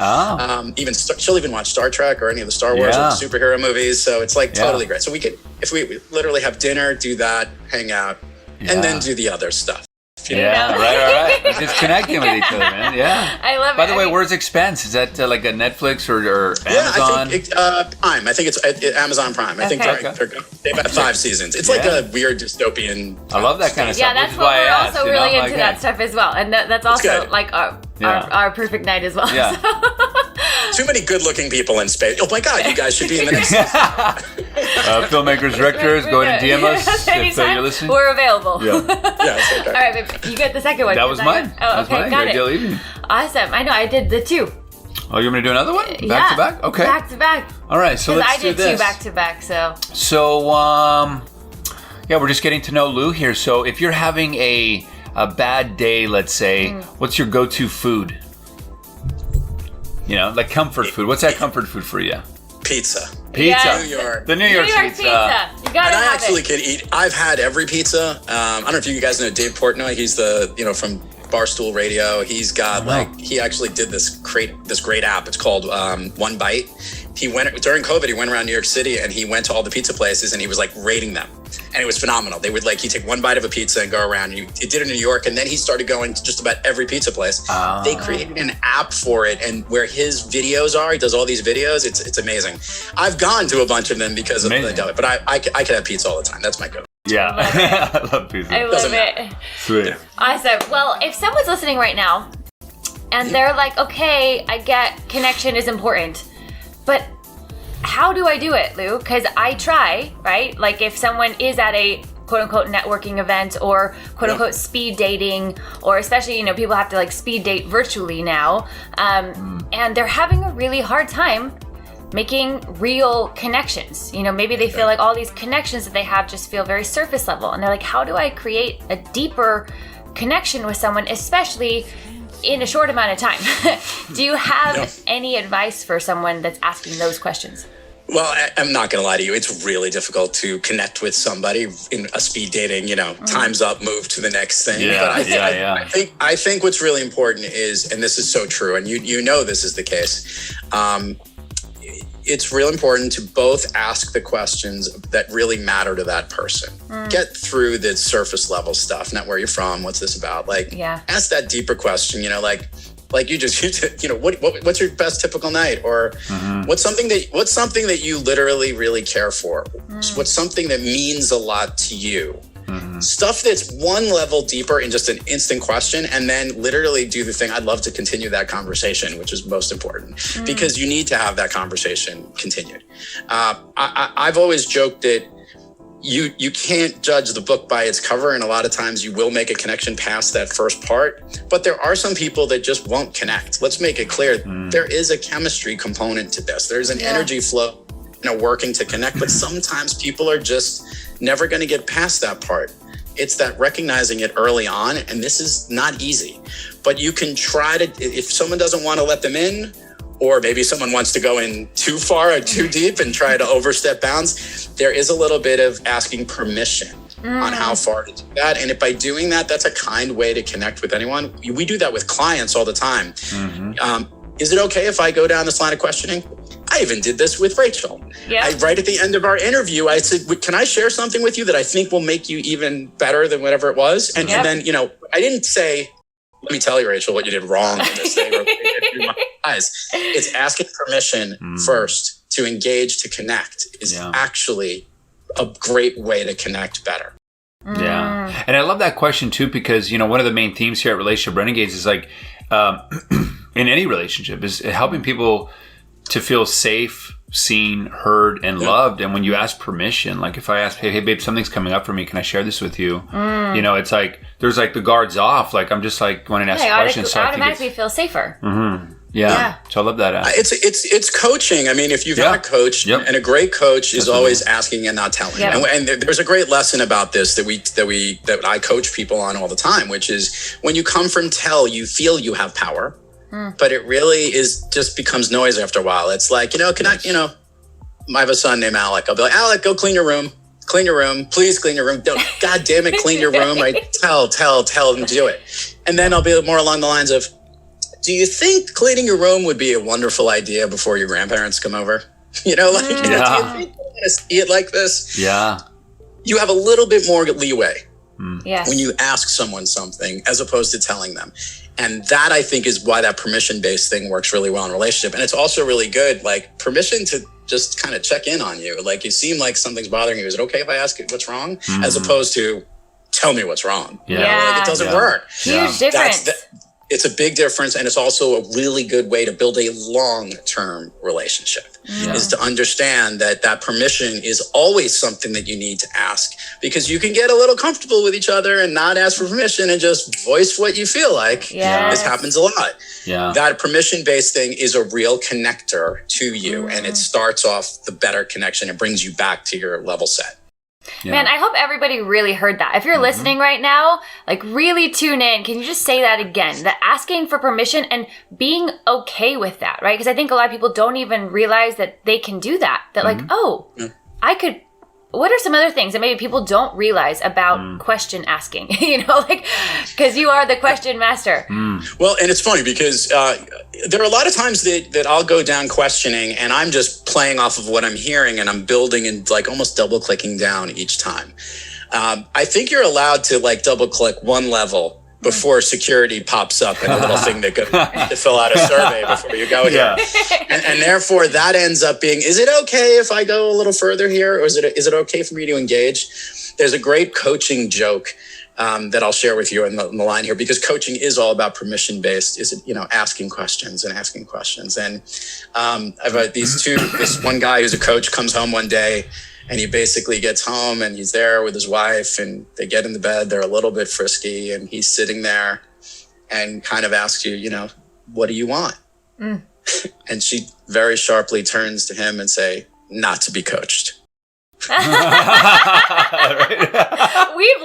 She'll even watch Star Trek or any of the Star Wars or the superhero movies. So it's like totally great. So we could, if we literally have dinner, do that, hang out, and then do the other stuff. Right. Just connecting with each other, man. Yeah. I love it. By the way, where's Expense? Is that like a Netflix or Amazon? I think Prime. I think it's Amazon Prime. I think they've had 5 seasons. It's like a weird dystopian. I love that kind of stuff. Yeah, that's what we're also really into that stuff as well. And that's also like our perfect night as well. Yeah. Too many good-looking people in space. Oh my God, you guys should be in the next season. Filmmakers, directors, go ahead and DM us if you're listening. We're available. Yeah. Okay. All right, babe, you get the second one. That was mine. Oh, okay, got it. Great deal evening. Awesome. I know, I did the 2. Oh, you want me to do another one? Back to back? Okay. Back to back. All right, so let's do this. I did 2 back to back, so. So, we're just getting to know Lou here. So if you're having a bad day, let's say, what's your go-to food? You know, like comfort food. What's that comfort food for you? Pizza. Yes. New York. The New York pizza. You gotta and I actually could eat. I've had every pizza. I don't know if you guys know Dave Portnoy. He's from Barstool Radio. He's got he actually did this great app. It's called One Bite. He went during COVID. He went around New York City and he went to all the pizza places and he was like rating them. And it was phenomenal. They would he'd take one bite of a pizza and go around. And he did it in New York. And then he started going to just about every pizza place. They created an app for it. And where his videos are, he does all these videos. It's amazing. I've gone to a bunch of them because of it. But I could have pizza all the time. That's my go. Yeah. I love pizza. I love it. Sweet. Awesome. Well, if someone's listening right now and they're like, okay, I get connection is important, but how do I do it, Lou? Because I try, right? Like if someone is at a quote unquote networking event or quote unquote speed dating, or especially, people have to speed date virtually now, and they're having a really hard time making real connections. Maybe they feel like all these connections that they have just feel very surface level. And they're like, how do I create a deeper connection with someone, especially in a short amount of time? Do you have any advice for someone that's asking those questions? Well, I'm not going to lie to you. It's really difficult to connect with somebody in a speed dating, time's up, move to the next thing. I think what's really important is, and this is so true, and you know this is the case, it's real important to both ask the questions that really matter to that person. Get through the surface level stuff, not where you're from, what's this about? Ask that deeper question, like you what's your best typical night? Or what's something that you literally really care for? What's something that means a lot to you? Stuff that's one level deeper in just an instant question, and then literally do the thing. I'd love to continue that conversation, which is most important, because you need to have that conversation continued. I've always joked that you can't judge the book by its cover, and a lot of times you will make a connection past that first part, but there are some people that just won't connect. Let's make it clear. There is a chemistry component to this. There's an energy flow, working to connect, but sometimes people are just never going to get past that part. It's that recognizing it early on, and this is not easy, but you can try to, if someone doesn't want to let them in, or maybe someone wants to go in too far or too deep and try to overstep bounds, there is a little bit of asking permission on how far to do that. And if by doing that, that's a kind way to connect with anyone. We do that with clients all the time. Is it okay if I go down this line of questioning? I even did this with Rachel. Right at the end of our interview, I said, can I share something with you that I think will make you even better than whatever it was? And then, I didn't say, let me tell you, Rachel, what you did wrong in this thing. It's asking permission first to engage, to connect is actually a great way to connect better. Yeah. And I love that question too, because, one of the main themes here at Relationship Renegades is in any relationship is helping people to feel safe, seen, heard, and loved. And when you ask permission, like if I ask, hey babe, something's coming up for me, can I share this with you? You know, it's like there's like the guards off. Like I'm just like wanting to ask questions. I automatically feel safer. Yeah. So I love that. It's coaching. I mean, if you've got a coach, and a great coach is always asking and not telling. And there's a great lesson about this that I coach people on all the time, which is when you come from tell, you feel you have power, but it really just becomes noise after a while. It's like, I have a son named Alec. I'll be like, Alec, go clean your room. Clean your room. Please clean your room. Don't, God damn it, clean your room. I tell them to do it. And then I'll be more along the lines of, do you think cleaning your room would be a wonderful idea before your grandparents come over? Do you think you want to see it like this? Yeah. You have a little bit more leeway when you ask someone something as opposed to telling them. And that, I think, is why that permission-based thing works really well in a relationship. And it's also really good, like permission to just kind of check in on you. Like you seem like something's bothering you. Is it okay if I ask you what's wrong? As opposed to tell me what's wrong. Like, it doesn't work. Huge difference. It's a big difference, and it's also a really good way to build a long-term relationship, is to understand that permission is always something that you need to ask, because you can get a little comfortable with each other and not ask for permission and just voice what you feel like. This happens a lot. That permission-based thing is a real connector to you, and it starts off the better connection. It brings you back to your level set. Man, I hope everybody really heard that. If you're listening right now, like really tune in. Can you just say that again? The asking for permission and being okay with that, right? Because I think a lot of people don't even realize that they can do that. That like, I could... What are some other things that maybe people don't realize about question asking? Because you are the question master. Well, and it's funny because there are a lot of times that I'll go down questioning and I'm just playing off of what I'm hearing and I'm building and like almost double clicking down each time. I think you're allowed to like double click one level before security pops up and a little thing that goes to fill out a survey before you go here. And therefore that ends up being, is it okay if I go a little further here? Or is it okay for me to engage? There's a great coaching joke that I'll share with you in the line here, because coaching is all about permission-based, asking questions. And I've this one guy who's a coach comes home one day, and he basically gets home and he's there with his wife and they get in the bed. They're a little bit frisky and he's sitting there and kind of asks you, what do you want? And she very sharply turns to him and say, not to be coached. We've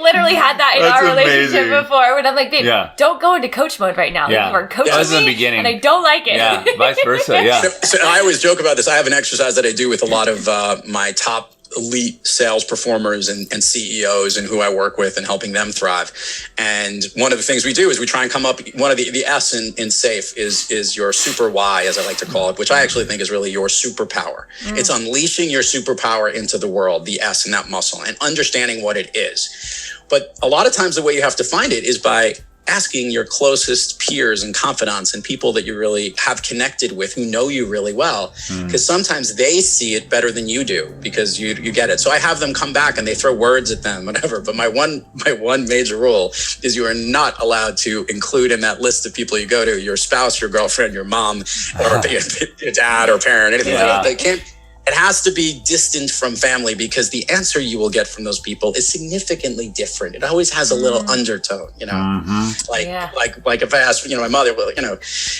literally had that in our relationship before when I'm like, babe, don't go into coach mode right now. Like, we're coaching me, the beginning. And I don't like it. Vice versa, So I always joke about this. I have an exercise that I do with a lot of my top elite sales performers and CEOs and who I work with and helping them thrive. And one of the things we do is we try and come up, one of the S in SAFE is your super why, as I like to call it, which I actually think is really your superpower. It's unleashing your superpower into the world, the S in that muscle, and understanding what it is. But a lot of times the way you have to find it is by asking your closest peers and confidants and people that you really have connected with who know you really well, because sometimes they see it better than you do because you get it. So I have them come back and they throw words at them, whatever. But my one major rule is you are not allowed to include in that list of people you go to your spouse, your girlfriend, your mom, or your dad or parent, anything like that. They can't. It has to be distant from family because the answer you will get from those people is significantly different. It always has a little undertone, like if I ask, my mother, well,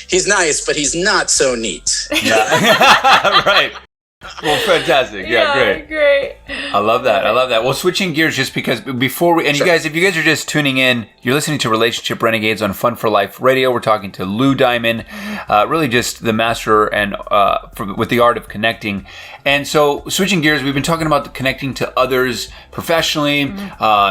he's nice, but he's not so neat. Right. Well, fantastic. Great. I love that. Well, switching gears just because before we, and you guys, if you guys are just tuning in, you're listening to Relationship Renegades on Fun for Life Radio. We're talking to Lou Diamond, really just the master and with the art of connecting. And so switching gears, we've been talking about the connecting to others professionally,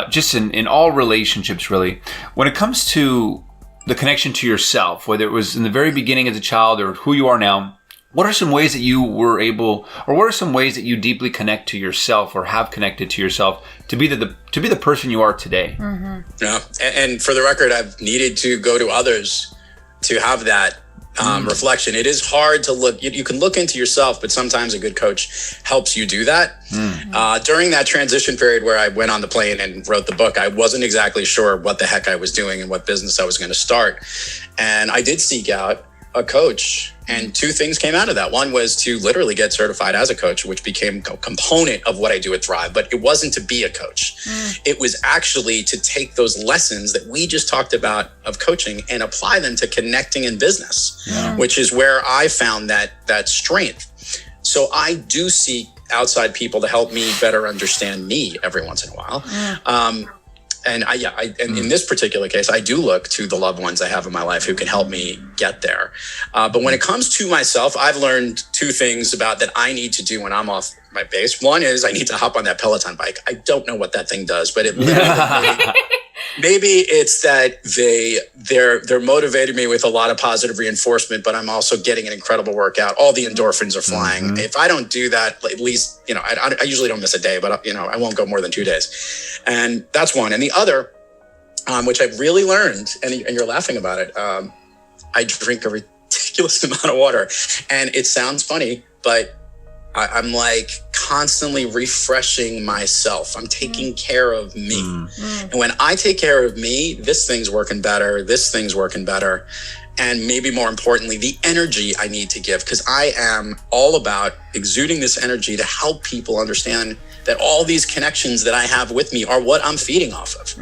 just in all relationships, really. When it comes to the connection to yourself, whether it was in the very beginning as a child or who you are now, what are some ways that you were able, or what are some ways that you deeply connect to yourself or have connected to yourself to be the person you are today? Yeah, and for the record, I've needed to go to others to have that reflection. It is hard to look. You can look into yourself, but sometimes a good coach helps you do that. During that transition period where I went on the plane and wrote the book, I wasn't exactly sure what the heck I was doing and what business I was going to start, and I did seek out a coach, and two things came out of that. One was to literally get certified as a coach, which became a component of what I do at Thrive, but it wasn't to be a coach. It was actually to take those lessons that we just talked about of coaching and apply them to connecting in business, which is where I found that strength. So I do seek outside people to help me better understand me every once in a while. And and in this particular case, I do look to the loved ones I have in my life who can help me get there. But when it comes to myself, I've learned two things about that I need to do when I'm off my base. One is I need to hop on that Peloton bike. I don't know what that thing does, but it literally maybe it's that they're motivating me with a lot of positive reinforcement, but I'm also getting an incredible workout. All the endorphins are flying. If I don't do that, at least, I usually don't miss a day, but I won't go more than 2 days. And that's one. And the other, which I've really learned, and you're laughing about it, I drink a ridiculous amount of water. And it sounds funny, but I'm like constantly refreshing myself. I'm taking care of me. And when I take care of me, this thing's working better. And maybe more importantly, the energy I need to give, because I am all about exuding this energy to help people understand that all these connections that I have with me are what I'm feeding off of.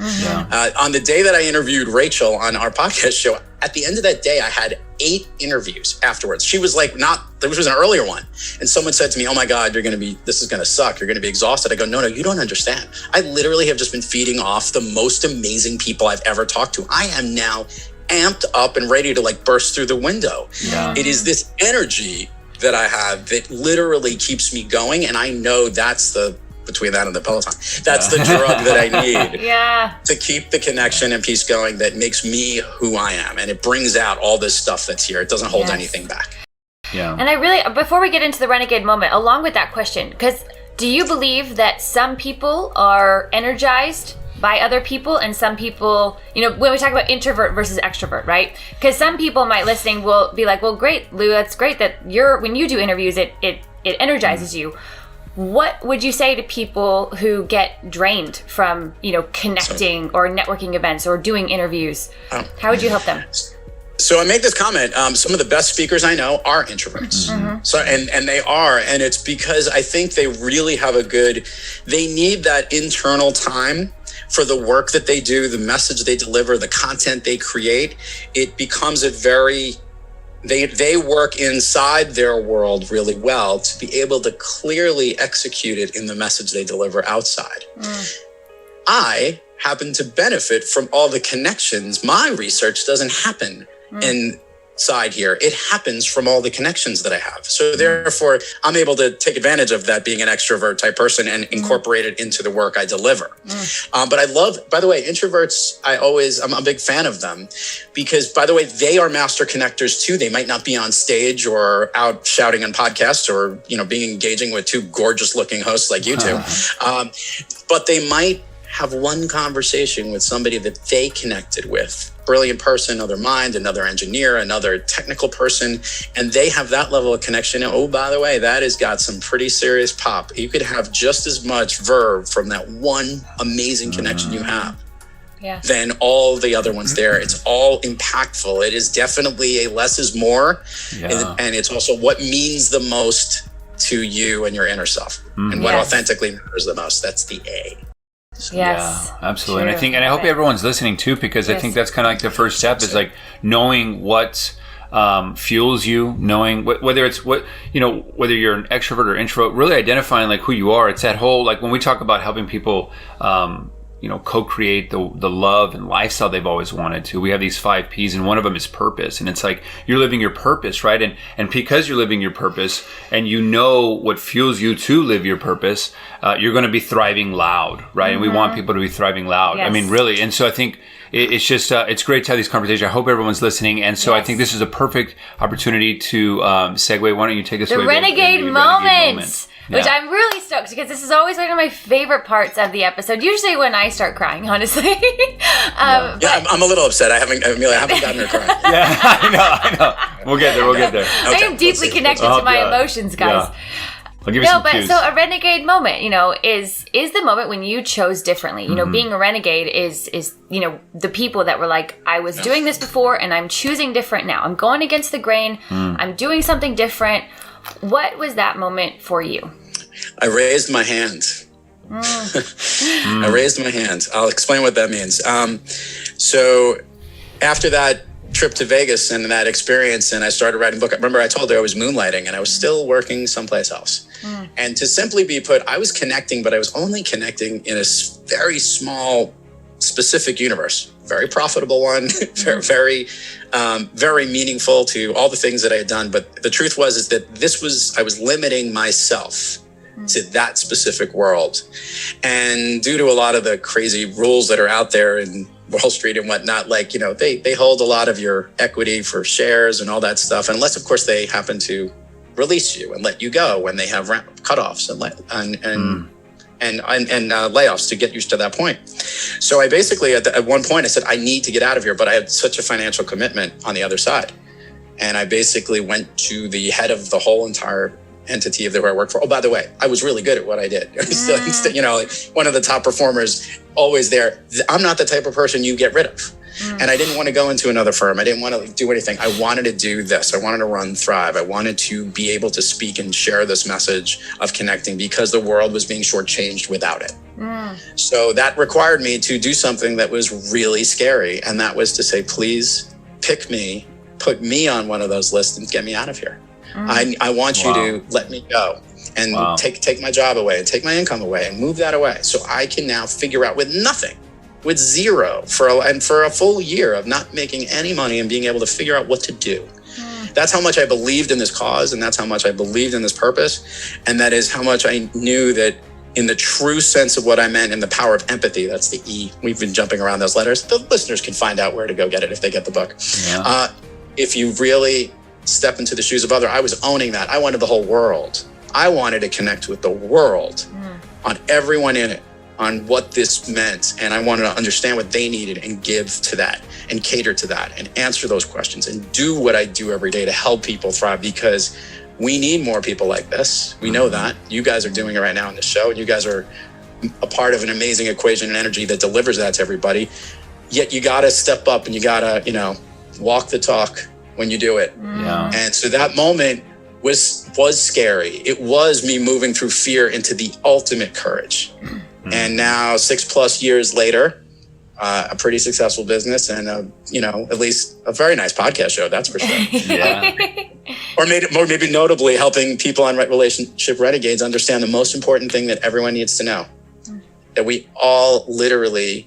On the day that I interviewed Rachele on our podcast show, at the end of that day, I had 8 interviews afterwards. She was like, there was an earlier one. And someone said to me, oh my God, this is going to suck. You're going to be exhausted. I go, no, you don't understand. I literally have just been feeding off the most amazing people I've ever talked to. I am now amped up and ready to burst through the window. It is this energy that I have that literally keeps me going. And I know between that and the Peloton, that's the drug that I need to keep the connection and peace going that makes me who I am. And it brings out all this stuff that's here. It doesn't hold anything back. And I really, before we get into the renegade moment, along with that question, because do you believe that some people are energized by other people and some people, when we talk about introvert versus extrovert, right? Because some people might listening will be like, well, great, Lou, that's great that when you do interviews, it energizes you. What would you say to people who get drained from, connecting or networking events or doing interviews? How would you help them? So I make this comment. Some of the best speakers I know are introverts. So, and they are, and it's because I think they really have they need that internal time for the work that they do, the message they deliver, the content they create. It becomes they work inside their world really well to be able to clearly execute it in the message they deliver outside. I happen to benefit from all the connections. My research doesn't happen inside here. It happens from all the connections that I have. So therefore, I'm able to take advantage of that being an extrovert type person and incorporate it into the work I deliver. But I love, by the way, introverts, I'm a big fan of them because, by the way, they are master connectors too. They might not be on stage or out shouting on podcasts or, being engaging with two gorgeous looking hosts like you two. But they might have one conversation with somebody that they connected with. Brilliant person, another mind, another engineer, another technical person, and they have that level of connection. And oh, by the way, that has got some pretty serious pop. You could have just as much verve from that one amazing connection you have than all the other ones there. It's all impactful. It is definitely a less is more, and it's also what means the most to you and your inner self, and what authentically matters the most. That's the A. Yes. Yeah, absolutely. True. And I hope everyone's listening too, because I think that's kind of like the first step is like knowing what fuels you, knowing whether you're an extrovert or introvert, really identifying like who you are. It's that whole, like when we talk about helping people, co-create the love and lifestyle they've always wanted to. We have these 5 P's, and one of them is purpose. And it's like you're living your purpose, right? And because you're living your purpose and you know what fuels you to live your purpose, you're going to be thriving loud, right? And we want people to be thriving loud. Yes. I mean, really. And so I think it's just, it's great to have these conversations. I hope everyone's listening. And so I think this is a perfect opportunity to segue. Why don't you take us away? The Renegade moment. Which I'm really stoked because this is always one of my favorite parts of the episode. Usually when I start crying, honestly. I'm a little upset. I haven't gotten her crying. I know. We'll get there. I am deeply connected to my emotions, guys. I'll give you some cues. So a renegade moment, is the moment when you chose differently. Being a renegade is the people that were like, I was doing this before and I'm choosing different now. I'm going against the grain. I'm doing something different. What was that moment for you? I raised my hand. I raised my hand. I'll explain what that means. So after that trip to Vegas and that experience, and I started writing a book. I remember I told her I was moonlighting and I was still working someplace else. And to simply be put, I was connecting, but I was only connecting in a very small, specific universe. Very profitable one, very, very meaningful to all the things that I had done. But the truth is that I was limiting myself to that specific world. And due to a lot of the crazy rules that are out there in Wall Street and whatnot, they hold a lot of your equity for shares and all that stuff. Unless, of course, they happen to release you and let you go when they have cutoffs and layoffs to get you to that point. So I basically, at one point, I said, I need to get out of here, but I had such a financial commitment on the other side. And I basically went to the head of the whole entire entity of where I worked for. Oh, by the way, I was really good at what I did. One of the top performers, always there. I'm not the type of person you get rid of. And I didn't want to go into another firm. I didn't want to do anything. I wanted to do this. I wanted to run Thrive. I wanted to be able to speak and share this message of connecting because the world was being shortchanged without it. So that required me to do something that was really scary. And that was to say, please pick me, put me on one of those lists and get me out of here. I want you to let me go and take my job away and take my income away and move that away. So I can now figure out with nothing, with zero for a full year of not making any money and being able to figure out what to do. That's how much I believed in this cause. And that's how much I believed in this purpose. And that is how much I knew that in the true sense of what I meant in the power of empathy, that's the E. We've been jumping around those letters. The listeners can find out where to go get it if they get the book. Yeah. If you really step into the shoes of other, I was owning that. I wanted the whole world. I wanted to connect with the world on everyone in it, on what this meant. And I wanted to understand what they needed and give to that and cater to that and answer those questions and do what I do every day to help people thrive, because we need more people like this. We know that. You guys are doing it right now on the show, and you guys are a part of an amazing equation and energy that delivers that to everybody. Yet you got to step up and you got to, walk the talk when you do it. Yeah. And so that moment was scary. It was me moving through fear into the ultimate courage. And now 6+ years later, a pretty successful business and at least a very nice podcast show. That's for sure. Yeah. Or maybe notably helping people on Relationship Renegades understand the most important thing that everyone needs to know, that we all literally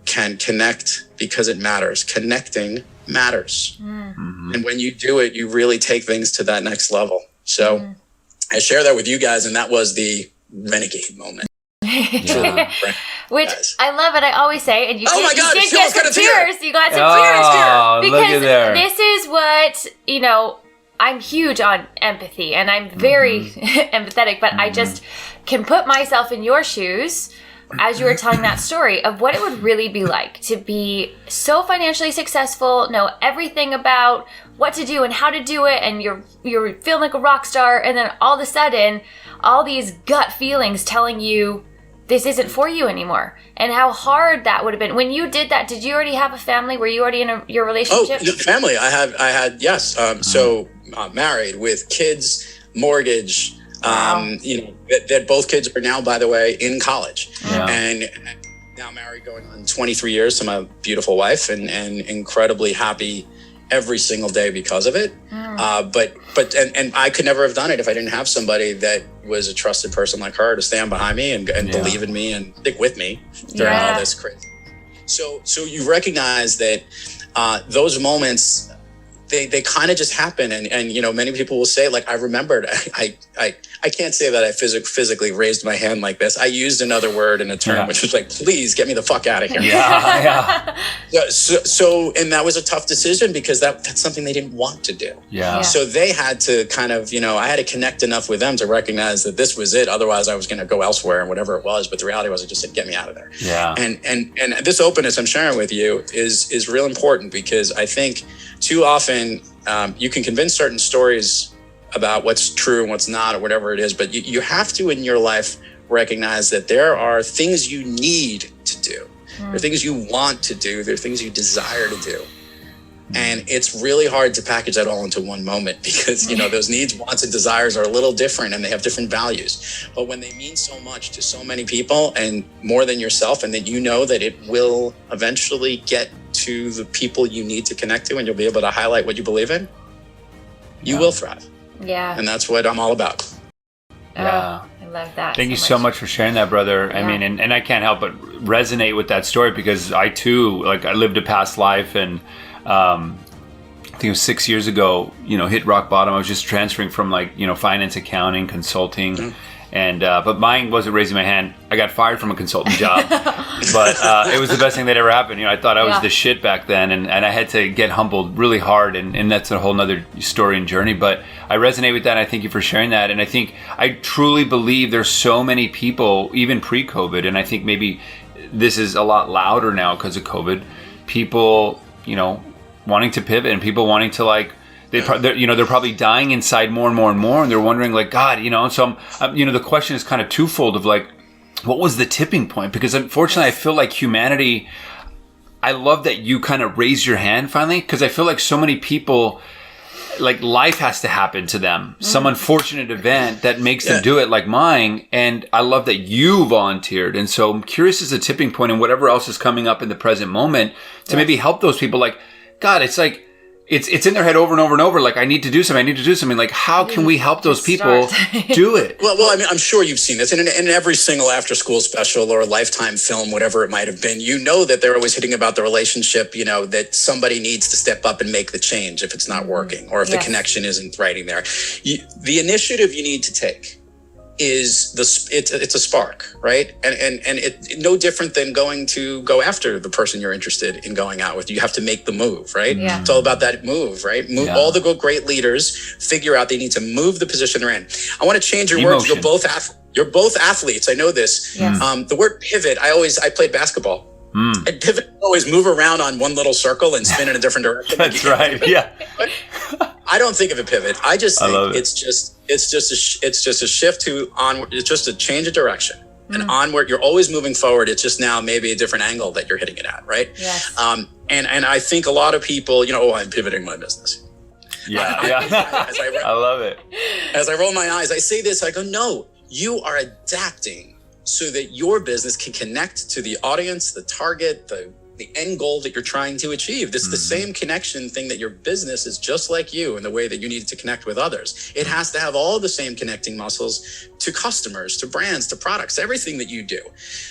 can connect because it matters. Connecting matters. And when you do it, you really take things to that next level. So I share that with you guys, and that was the renegade moment. Yeah. Which I love it. I always say, and you did get some tears. You got some tears because this is what I'm huge on empathy, and I'm very empathetic. But I just can put myself in your shoes as you were telling that story of what it would really be like to be so financially successful, know everything about what to do and how to do it, and you're feeling like a rock star, and then all of a sudden, all these gut feelings telling you this isn't for you anymore, and how hard that would have been. When you did that, did you already have a family? Were you already in your relationship? Oh, family. I had yes. So married with kids, mortgage. Wow. That both kids are now, by the way, in college, and now married, going on 23 years to my beautiful wife, and incredibly happy every single day because of it. But I could never have done it if I didn't have somebody that was a trusted person like her to stand behind me and believe in me and stick with me during all this crazy. So you recognize that those moments, they kind of just happen. And many people will say, like, I remembered, I can't say that I physically raised my hand like this. I used another word and a term, which was like, please get me the fuck out of here. So, and that was a tough decision because that's something they didn't want to do. So they had to kind of, I had to connect enough with them to recognize that this was it. Otherwise I was going to go elsewhere and whatever it was. But the reality was, I just said, get me out of there. And this openness I'm sharing with you is real important, because I think too often you can convince certain stories about what's true and what's not, or whatever it is. But you have to, in your life, recognize that there are things you need to do. There are things you want to do. There are things you desire to do. And it's really hard to package that all into one moment because, those needs, wants, and desires are a little different and they have different values. But when they mean so much to so many people and more than yourself, and that that it will eventually get to the people you need to connect to and you'll be able to highlight what you believe in, you will thrive. Yeah. And that's what I'm all about. Yeah. I love that. Thank you so much for sharing that, brother. Yeah. I mean, and I can't help but resonate with that story because I too, I lived a past life and I think it was 6 years ago, hit rock bottom. I was just transferring from finance, accounting, consulting. And, but mine wasn't raising my hand. I got fired from a consultant job, but it was the best thing that ever happened. I thought I was the shit back then and I had to get humbled really hard. And that's a whole nother story and journey, but I resonate with that. And I thank you for sharing that. And I truly believe there's so many people, even pre-COVID. And I think maybe this is a lot louder now because of COVID, people, wanting to pivot and people wanting to they're probably dying inside more and more and more, and they're wondering God, so the question is kind of twofold of what was the tipping point? Because unfortunately, I feel like humanity. I love that you kind of raised your hand finally, because I feel like so many people, life has to happen to them, some unfortunate event that makes them do it, like mine. And I love that you volunteered. And so I'm curious as a tipping point and whatever else is coming up in the present moment to maybe help those people. God, it's it's in their head over and over and over. I need to do something. How can we help those people do it? Well, I mean, I'm sure you've seen this in every single after-school special or Lifetime film, whatever it might have been. That they're always hitting about the relationship. That somebody needs to step up and make the change if it's not working, or if the connection isn't right in there. The initiative you need to take is it's a spark, right? And it no different than going to go after the person you're interested in going out with. You have to make the move, right? Yeah. It's all about that move, right? All the great leaders figure out they need to move the position they're in. I want to change your words. You're both athletes. I know this. Yes. The word pivot, I played basketball. And pivot, always move around on one little circle and spin in a different direction. That's right. Yeah. I don't think of a pivot. I just think it's just a shift to onward. It's just a change of direction and onward. You're always moving forward. It's just now maybe a different angle that you're hitting it at, right? Yes. And I think a lot of people, I'm pivoting my business. Yeah. I love it. As I roll my eyes, I say this. I go, no, you are adapting so that your business can connect to the audience, the target, the end goal that you're trying to achieve. This is the same connection thing that your business is just like you in the way that you need to connect with others. It has to have all the same connecting muscles to customers, to brands, to products, everything that you do.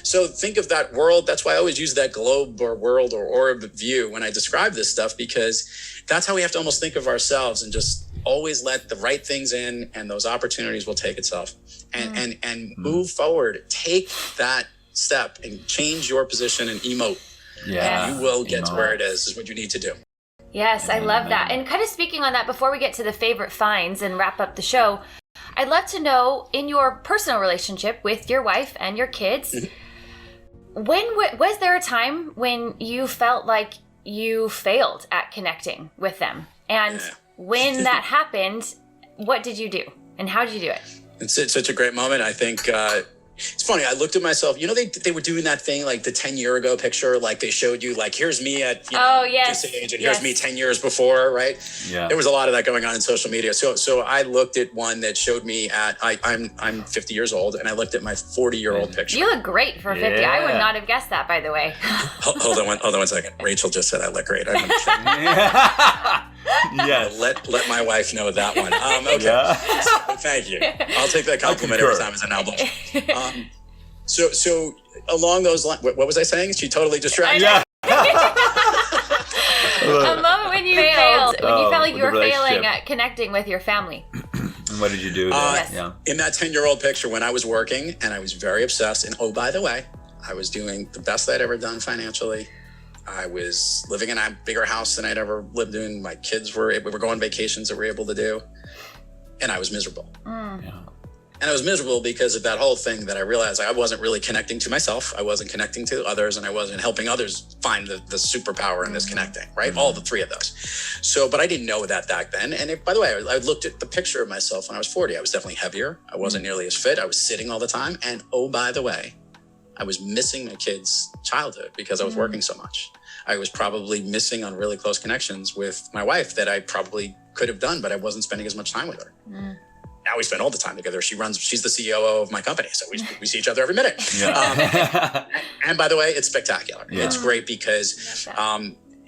So think of that world. That's why I always use that globe or world or orb view when I describe this stuff, because that's how we have to almost think of ourselves and just always let the right things in, and those opportunities will take itself and move forward. Take that step and change your position and emote. Yeah. And you will get to where it is what you need to do. Yes, I love that. And kind of speaking on that, before we get to the favorite finds and wrap up the show, I'd love to know, in your personal relationship with your wife and your kids, when was there a time when you felt like you failed at connecting with them? And when that happened, what did you do? And how did you do it? It's such a great moment. I think it's funny. I looked at myself. They were doing that thing, the 10-year ago picture. They showed you, here's me at this age, and here's me 10 years before, right? Yeah. There was a lot of that going on in social media. So I looked at one that showed me I'm 50 years old, and I looked at my 40-year-old picture. You look great for 50. I would not have guessed that, by the way. Hold on one second. Rachel just said I look great. Yes. Let my wife know that one. Okay. Yeah. So, thank you. I'll take that compliment every time as an album. So along those lines, what was I saying? She totally distracted. Yeah. A moment when you failed, when you felt like you were failing at connecting with your family. And what did you do? In that 10-year-old picture, when I was working and I was very obsessed, and by the way, I was doing the best I'd ever done financially. I was living in a bigger house than I'd ever lived in. My kids we were going on vacations that we were able to do. And I was miserable. Yeah. And I was miserable because of that whole thing that I realized I wasn't really connecting to myself. I wasn't connecting to others, and I wasn't helping others find the superpower in this connecting, right? All the three of those. So, but I didn't know that back then. And by the way, I looked at the picture of myself when I was 40. I was definitely heavier. I wasn't nearly as fit. I was sitting all the time. And oh, by the way, I was missing my kids' childhood because I was working so much. I was probably missing on really close connections with my wife that I probably could have done, but I wasn't spending as much time with her. Now we spend all the time together. She's the COO of my company. So we see each other every minute. Yeah. And by the way, it's spectacular. Yeah. It's great because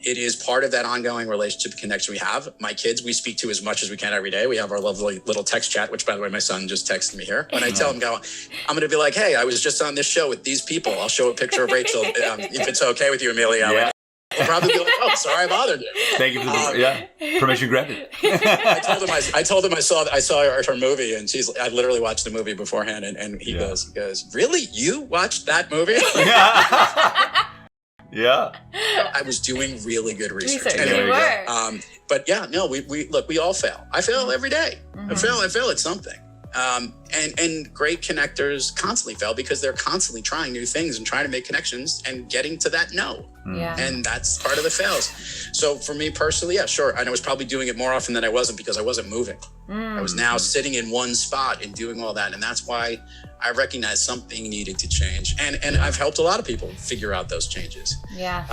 it is part of that ongoing relationship connection we have. My kids, we speak to as much as we can every day. We have our lovely little text chat, which by the way, my son just texted me here. When I tell him, I'm going to be like, hey, I was just on this show with these people. I'll show a picture of Rachel. If it's okay with you, Emilio. Yeah. He'll probably be like, oh, sorry I bothered you. Thank you for the permission granted. I told him I saw her movie, and I literally watched the movie beforehand, and he goes, really? You watched that movie? Yeah. I was doing really good research. Anyway, but yeah, no, we all fail. I fail every day. I fail at something. And great connectors constantly fail because they're constantly trying new things and trying to make connections and getting to that no. Yeah. And that's part of the fails. So for me personally, yeah, sure. And I was probably doing it more often than I wasn't because I wasn't moving. I was now sitting in one spot and doing all that. And that's why I recognized something needed to change. And I've helped a lot of people figure out those changes. Yeah.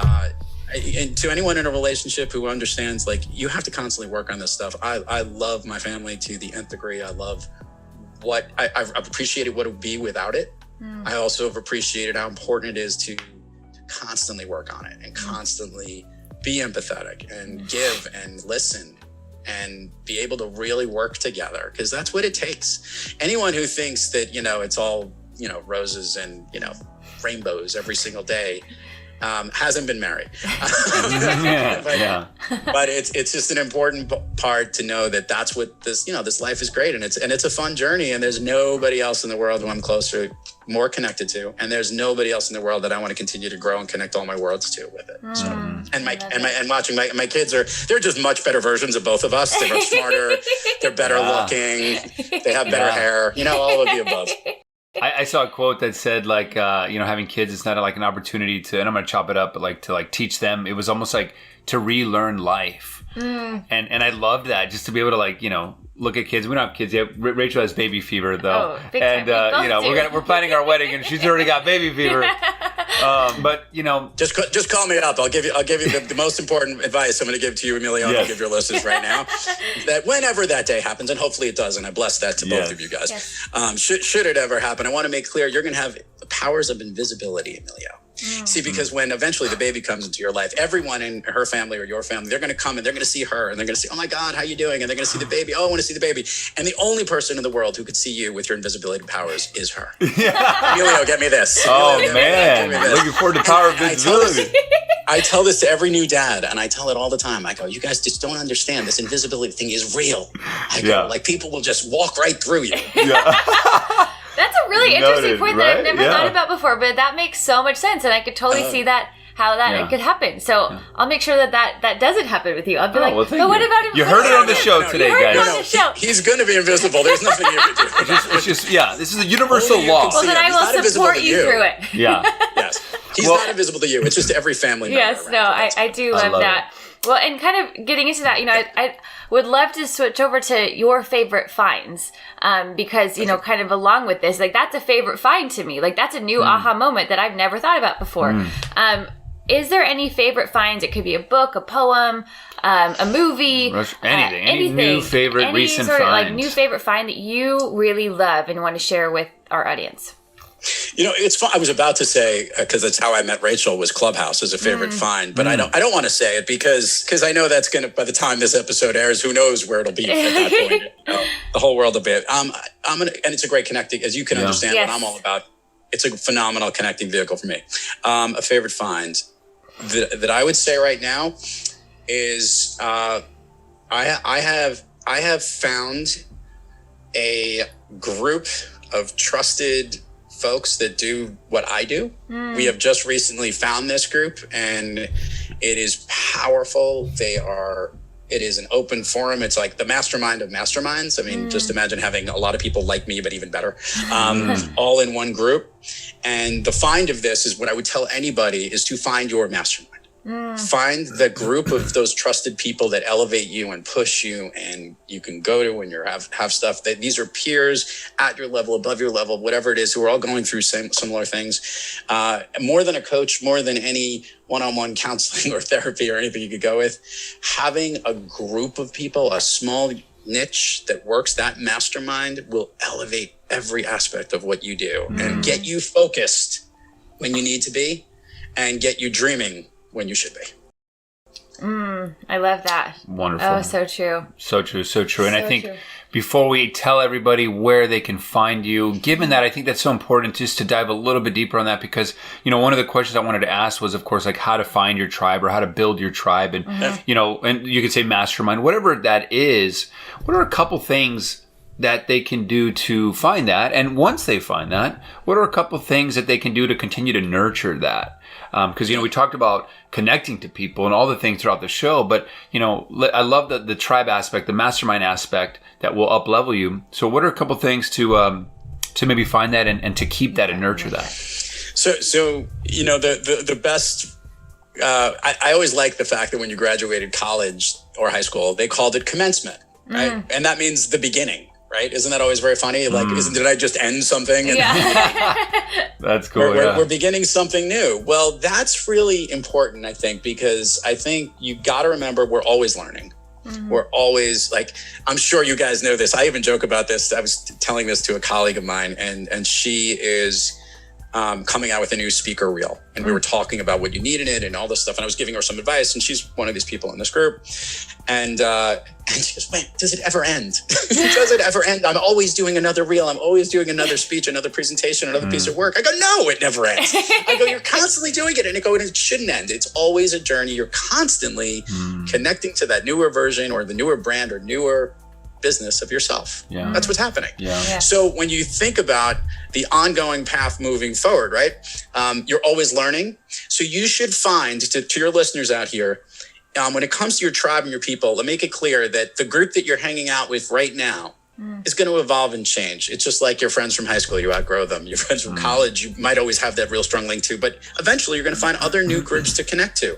And to anyone in a relationship who understands, like, you have to constantly work on this stuff. I love my family to the nth degree. I love what I've appreciated what it would be without it. I also have appreciated how important it is to constantly work on it and constantly be empathetic and give and listen and be able to really work together, because that's what it takes. Anyone who thinks that, it's all, roses and, rainbows every single day, hasn't been married. But it's just an important part to know that that's what this life is great, and it's a fun journey, and there's nobody else in the world who I'm closer, more connected to, and there's nobody else in the world that I want to continue to grow and connect all my worlds to with it. So, and watching my kids they're just much better versions of both of us. They're smarter, they're better looking, they have better hair, all of the above. I saw a quote that said, like, having kids is not like an opportunity to, and I'm going to chop it up, but like to like teach them. It was almost like to relearn life. And I loved that, just to be able to, like, look at kids. We don't have kids yet. Rachel has baby fever though. Oh, big time. And we're planning our wedding and she's already got baby fever. But just call me up. I'll give you the most important advice I'm going to give to you, Emilio, and I'll give your listeners right now. That whenever that day happens, and hopefully it does, and I bless that to both of you guys. Yes. Should it ever happen, I want to make clear you're going to have the powers of invisibility, Emilio. See, because when eventually the baby comes into your life, everyone in her family or your family, they're going to come and they're going to see her and they're going to say, oh my God, how you doing? And they're going to see the baby. Oh, I want to see the baby. And the only person in the world who could see you with your invisibility powers is her. Emilio, get me this. Looking forward to power of visibility. I tell this to every new dad, and I tell it all the time. I go, you guys just don't understand. This invisibility thing is real. I go, like, people will just walk right through you. That's a really interesting point that I've never thought about before, but that makes so much sense, and I could totally see how that could happen. So I'll make sure that doesn't happen with you. I'll be what about him? You heard it on the show today, guys. He's going to be invisible. There's nothing you can do. It's just this is a universal law. Well, then I will support you through it. Yeah. Yes. He's not invisible to you. It's just every family member. Yes, no, I do love that. Well, and kind of getting into that, I would love to switch over to your favorite finds, because, kind of along with this, like, that's a favorite find to me. Like, that's a new aha moment that I've never thought about before. Is there any favorite finds? It could be a book, a poem, a movie, anything. Any new favorite recent find. Like new favorite find that you really love and want to share with our audience. It's fun. I was about to say, because that's how I met Rachel, was Clubhouse as a favorite find, but I don't want to say it because I know that's going to, by the time this episode airs, who knows where it'll be at that point. The whole world will be. I'm gonna, and it's a great connecting, as you can understand what I'm all about. It's a phenomenal connecting vehicle for me. A favorite find that I would say right now is I have found a group of trusted folks that do what I do. We have just recently found this group, and it is powerful. They are It is an open forum. It's like the mastermind of masterminds. I mean, just imagine having a lot of people like me, but even better, all in one group. And the find of this is what I would tell anybody is to find your mastermind. Find the group of those trusted people that elevate you and push you, and you can go to when you have stuff that these are peers at your level, above your level, whatever it is, who are all going through similar things. More than a coach, more than any one-on-one counseling or therapy or anything you could go with, having a group of people, a small niche that works, that mastermind will elevate every aspect of what you do and get you focused when you need to be and get you dreaming when you should be. I love that. Wonderful. Oh, so true. So true, so true. And I think true. before we tell everybody where they can find you, given that, I think that's so important just to dive a little bit deeper on that, because, you know, one of the questions I wanted to ask was, of course, like how to find your tribe or how to build your tribe. And, you know, and you could say mastermind, whatever that is. What are a couple things that they can do to find that? And once they find that, what are a couple things that they can do to continue to nurture that? Because, you know, we talked about connecting to people and all the things throughout the show, but, you know, I love the tribe aspect, the mastermind aspect that will up level you. So what are a couple things to maybe find that and to keep that and nurture that? So you know, the best, I always like the fact that when you graduated college or high school, they called it commencement, right? And that means the beginning. Right? Isn't that always very funny? Like, did I just end something? And That's cool. We're beginning something new. Well, that's really important, I think, because I think you got to remember we're always learning. We're always like, I'm sure you guys know this. I even joke about this. I was telling this to a colleague of mine, and she is coming out with a new speaker reel. And we were talking about what you need in it and all this stuff. And I was giving her some advice, and she's one of these people in this group. And she goes, wait, does it ever end? Does it ever end? I'm always doing another reel. I'm always doing another speech, another presentation, another piece of work. I go, no, it never ends. I go, you're constantly doing it. And I go, it shouldn't end. It's always a journey. You're constantly connecting to that newer version or the newer brand or newer business of yourself. That's what's happening. So when you think about the ongoing path moving forward, right? You're always learning. So you should find, to your listeners out here, when it comes to your tribe and your people, let me make it clear that the group that you're hanging out with right now is going to evolve and change. It's just like your friends from high school. You outgrow them. Your friends from college, you might always have that real strong link to, but eventually you're going to find other new groups to connect to.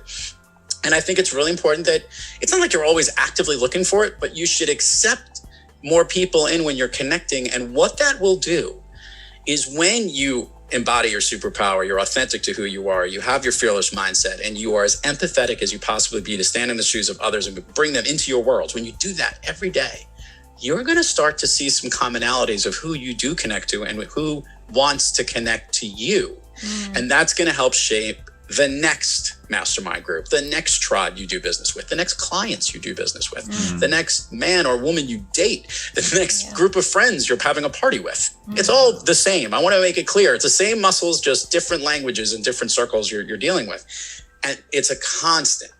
And I think it's really important that it's not like you're always actively looking for it, but you should accept more people in when you're connecting. And what that will do is when you embody your superpower, you're authentic to who you are, you have your fearless mindset, and you are as empathetic as you possibly be to stand in the shoes of others and bring them into your world. When you do that every day, you're going to start to see some commonalities of who you do connect to and who wants to connect to you. And that's going to help shape the next mastermind group, the next tribe you do business with, the next clients you do business with, the next man or woman you date, the next group of friends you're having a party with. It's all the same. I want to make it clear. It's the same muscles, just different languages and different circles you're dealing with. And it's a constant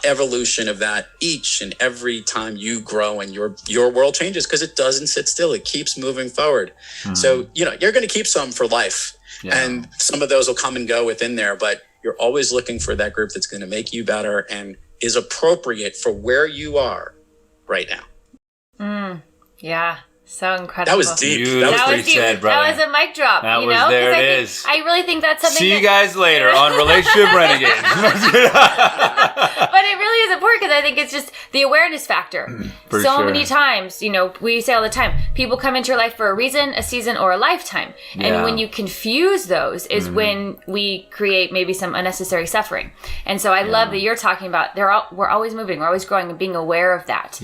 evolution of that each and every time you grow and your world changes, because it doesn't sit still. It keeps moving forward. So, you know, you're going to keep some for life. And some of those will come and go within there, but you're always looking for that group that's going to make you better and is appropriate for where you are right now. Yeah. So incredible. That was deep. That was pretty sad, brother. That was a mic drop. That you was, know? there I it think, is. I really think that's something. See you guys later on Relationship Renegades. But it really is important because I think it's just the awareness factor. So many times, you know, we say all the time, people come into your life for a reason, a season, or a lifetime. And when you confuse those is when we create maybe some unnecessary suffering. And so I love that you're talking about we're always moving, we're always growing, and being aware of that.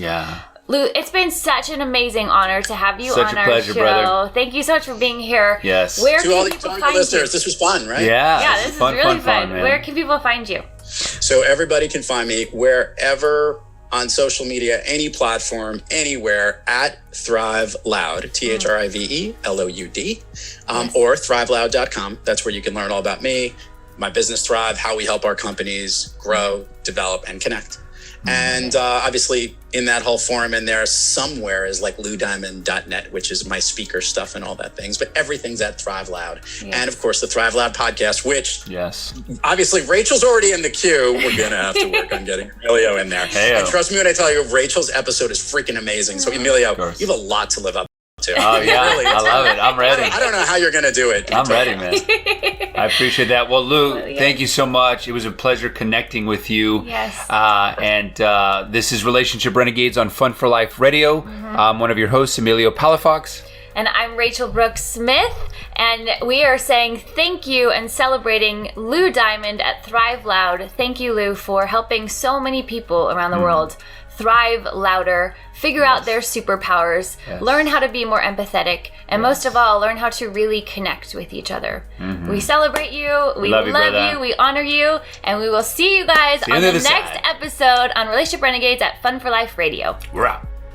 Lou, it's been such an amazing honor to have you on our pleasure, show. Brother. Thank you so much for being here. Yes. Where To all can people your find listeners, you? this was fun, right? Yeah, this is really fun. man. Where can people find you? So everybody can find me wherever on social media, any platform, anywhere at Thrive Loud, ThriveLoud, or thriveloud.com. That's where you can learn all about me, my business Thrive, how we help our companies grow, develop, and connect. And obviously in that whole forum in there somewhere is like loudiamond.net, which is my speaker stuff and all that things. But everything's at Thrive Loud. Yes. And of course the Thrive Loud podcast, which obviously Rachel's already in the queue. We're going to have to work on getting Emilio in there. Hey-o. And trust me when I tell you, Rachel's episode is freaking amazing. So Emilio, you have a lot to live up to. Oh yeah, really, I love it. I'm ready. I don't know how you're going to do it. I'm ready, man. I appreciate that. Well, Lou, thank you so much. It was a pleasure connecting with you. Yes. And this is Relationship Renegades on Fun for Life Radio. I'm one of your hosts, Emilio Palafox. And I'm Rachel Brooke Smith. And we are saying thank you and celebrating Lou Diamond at Thrive Loud. Thank you, Lou, for helping so many people around the world thrive louder, figure out their superpowers, learn how to be more empathetic, and most of all, learn how to really connect with each other. We celebrate you, we love you, we honor you, and we will see you guys on the next episode on Relationship Renegades at Fun for Life Radio. We're out.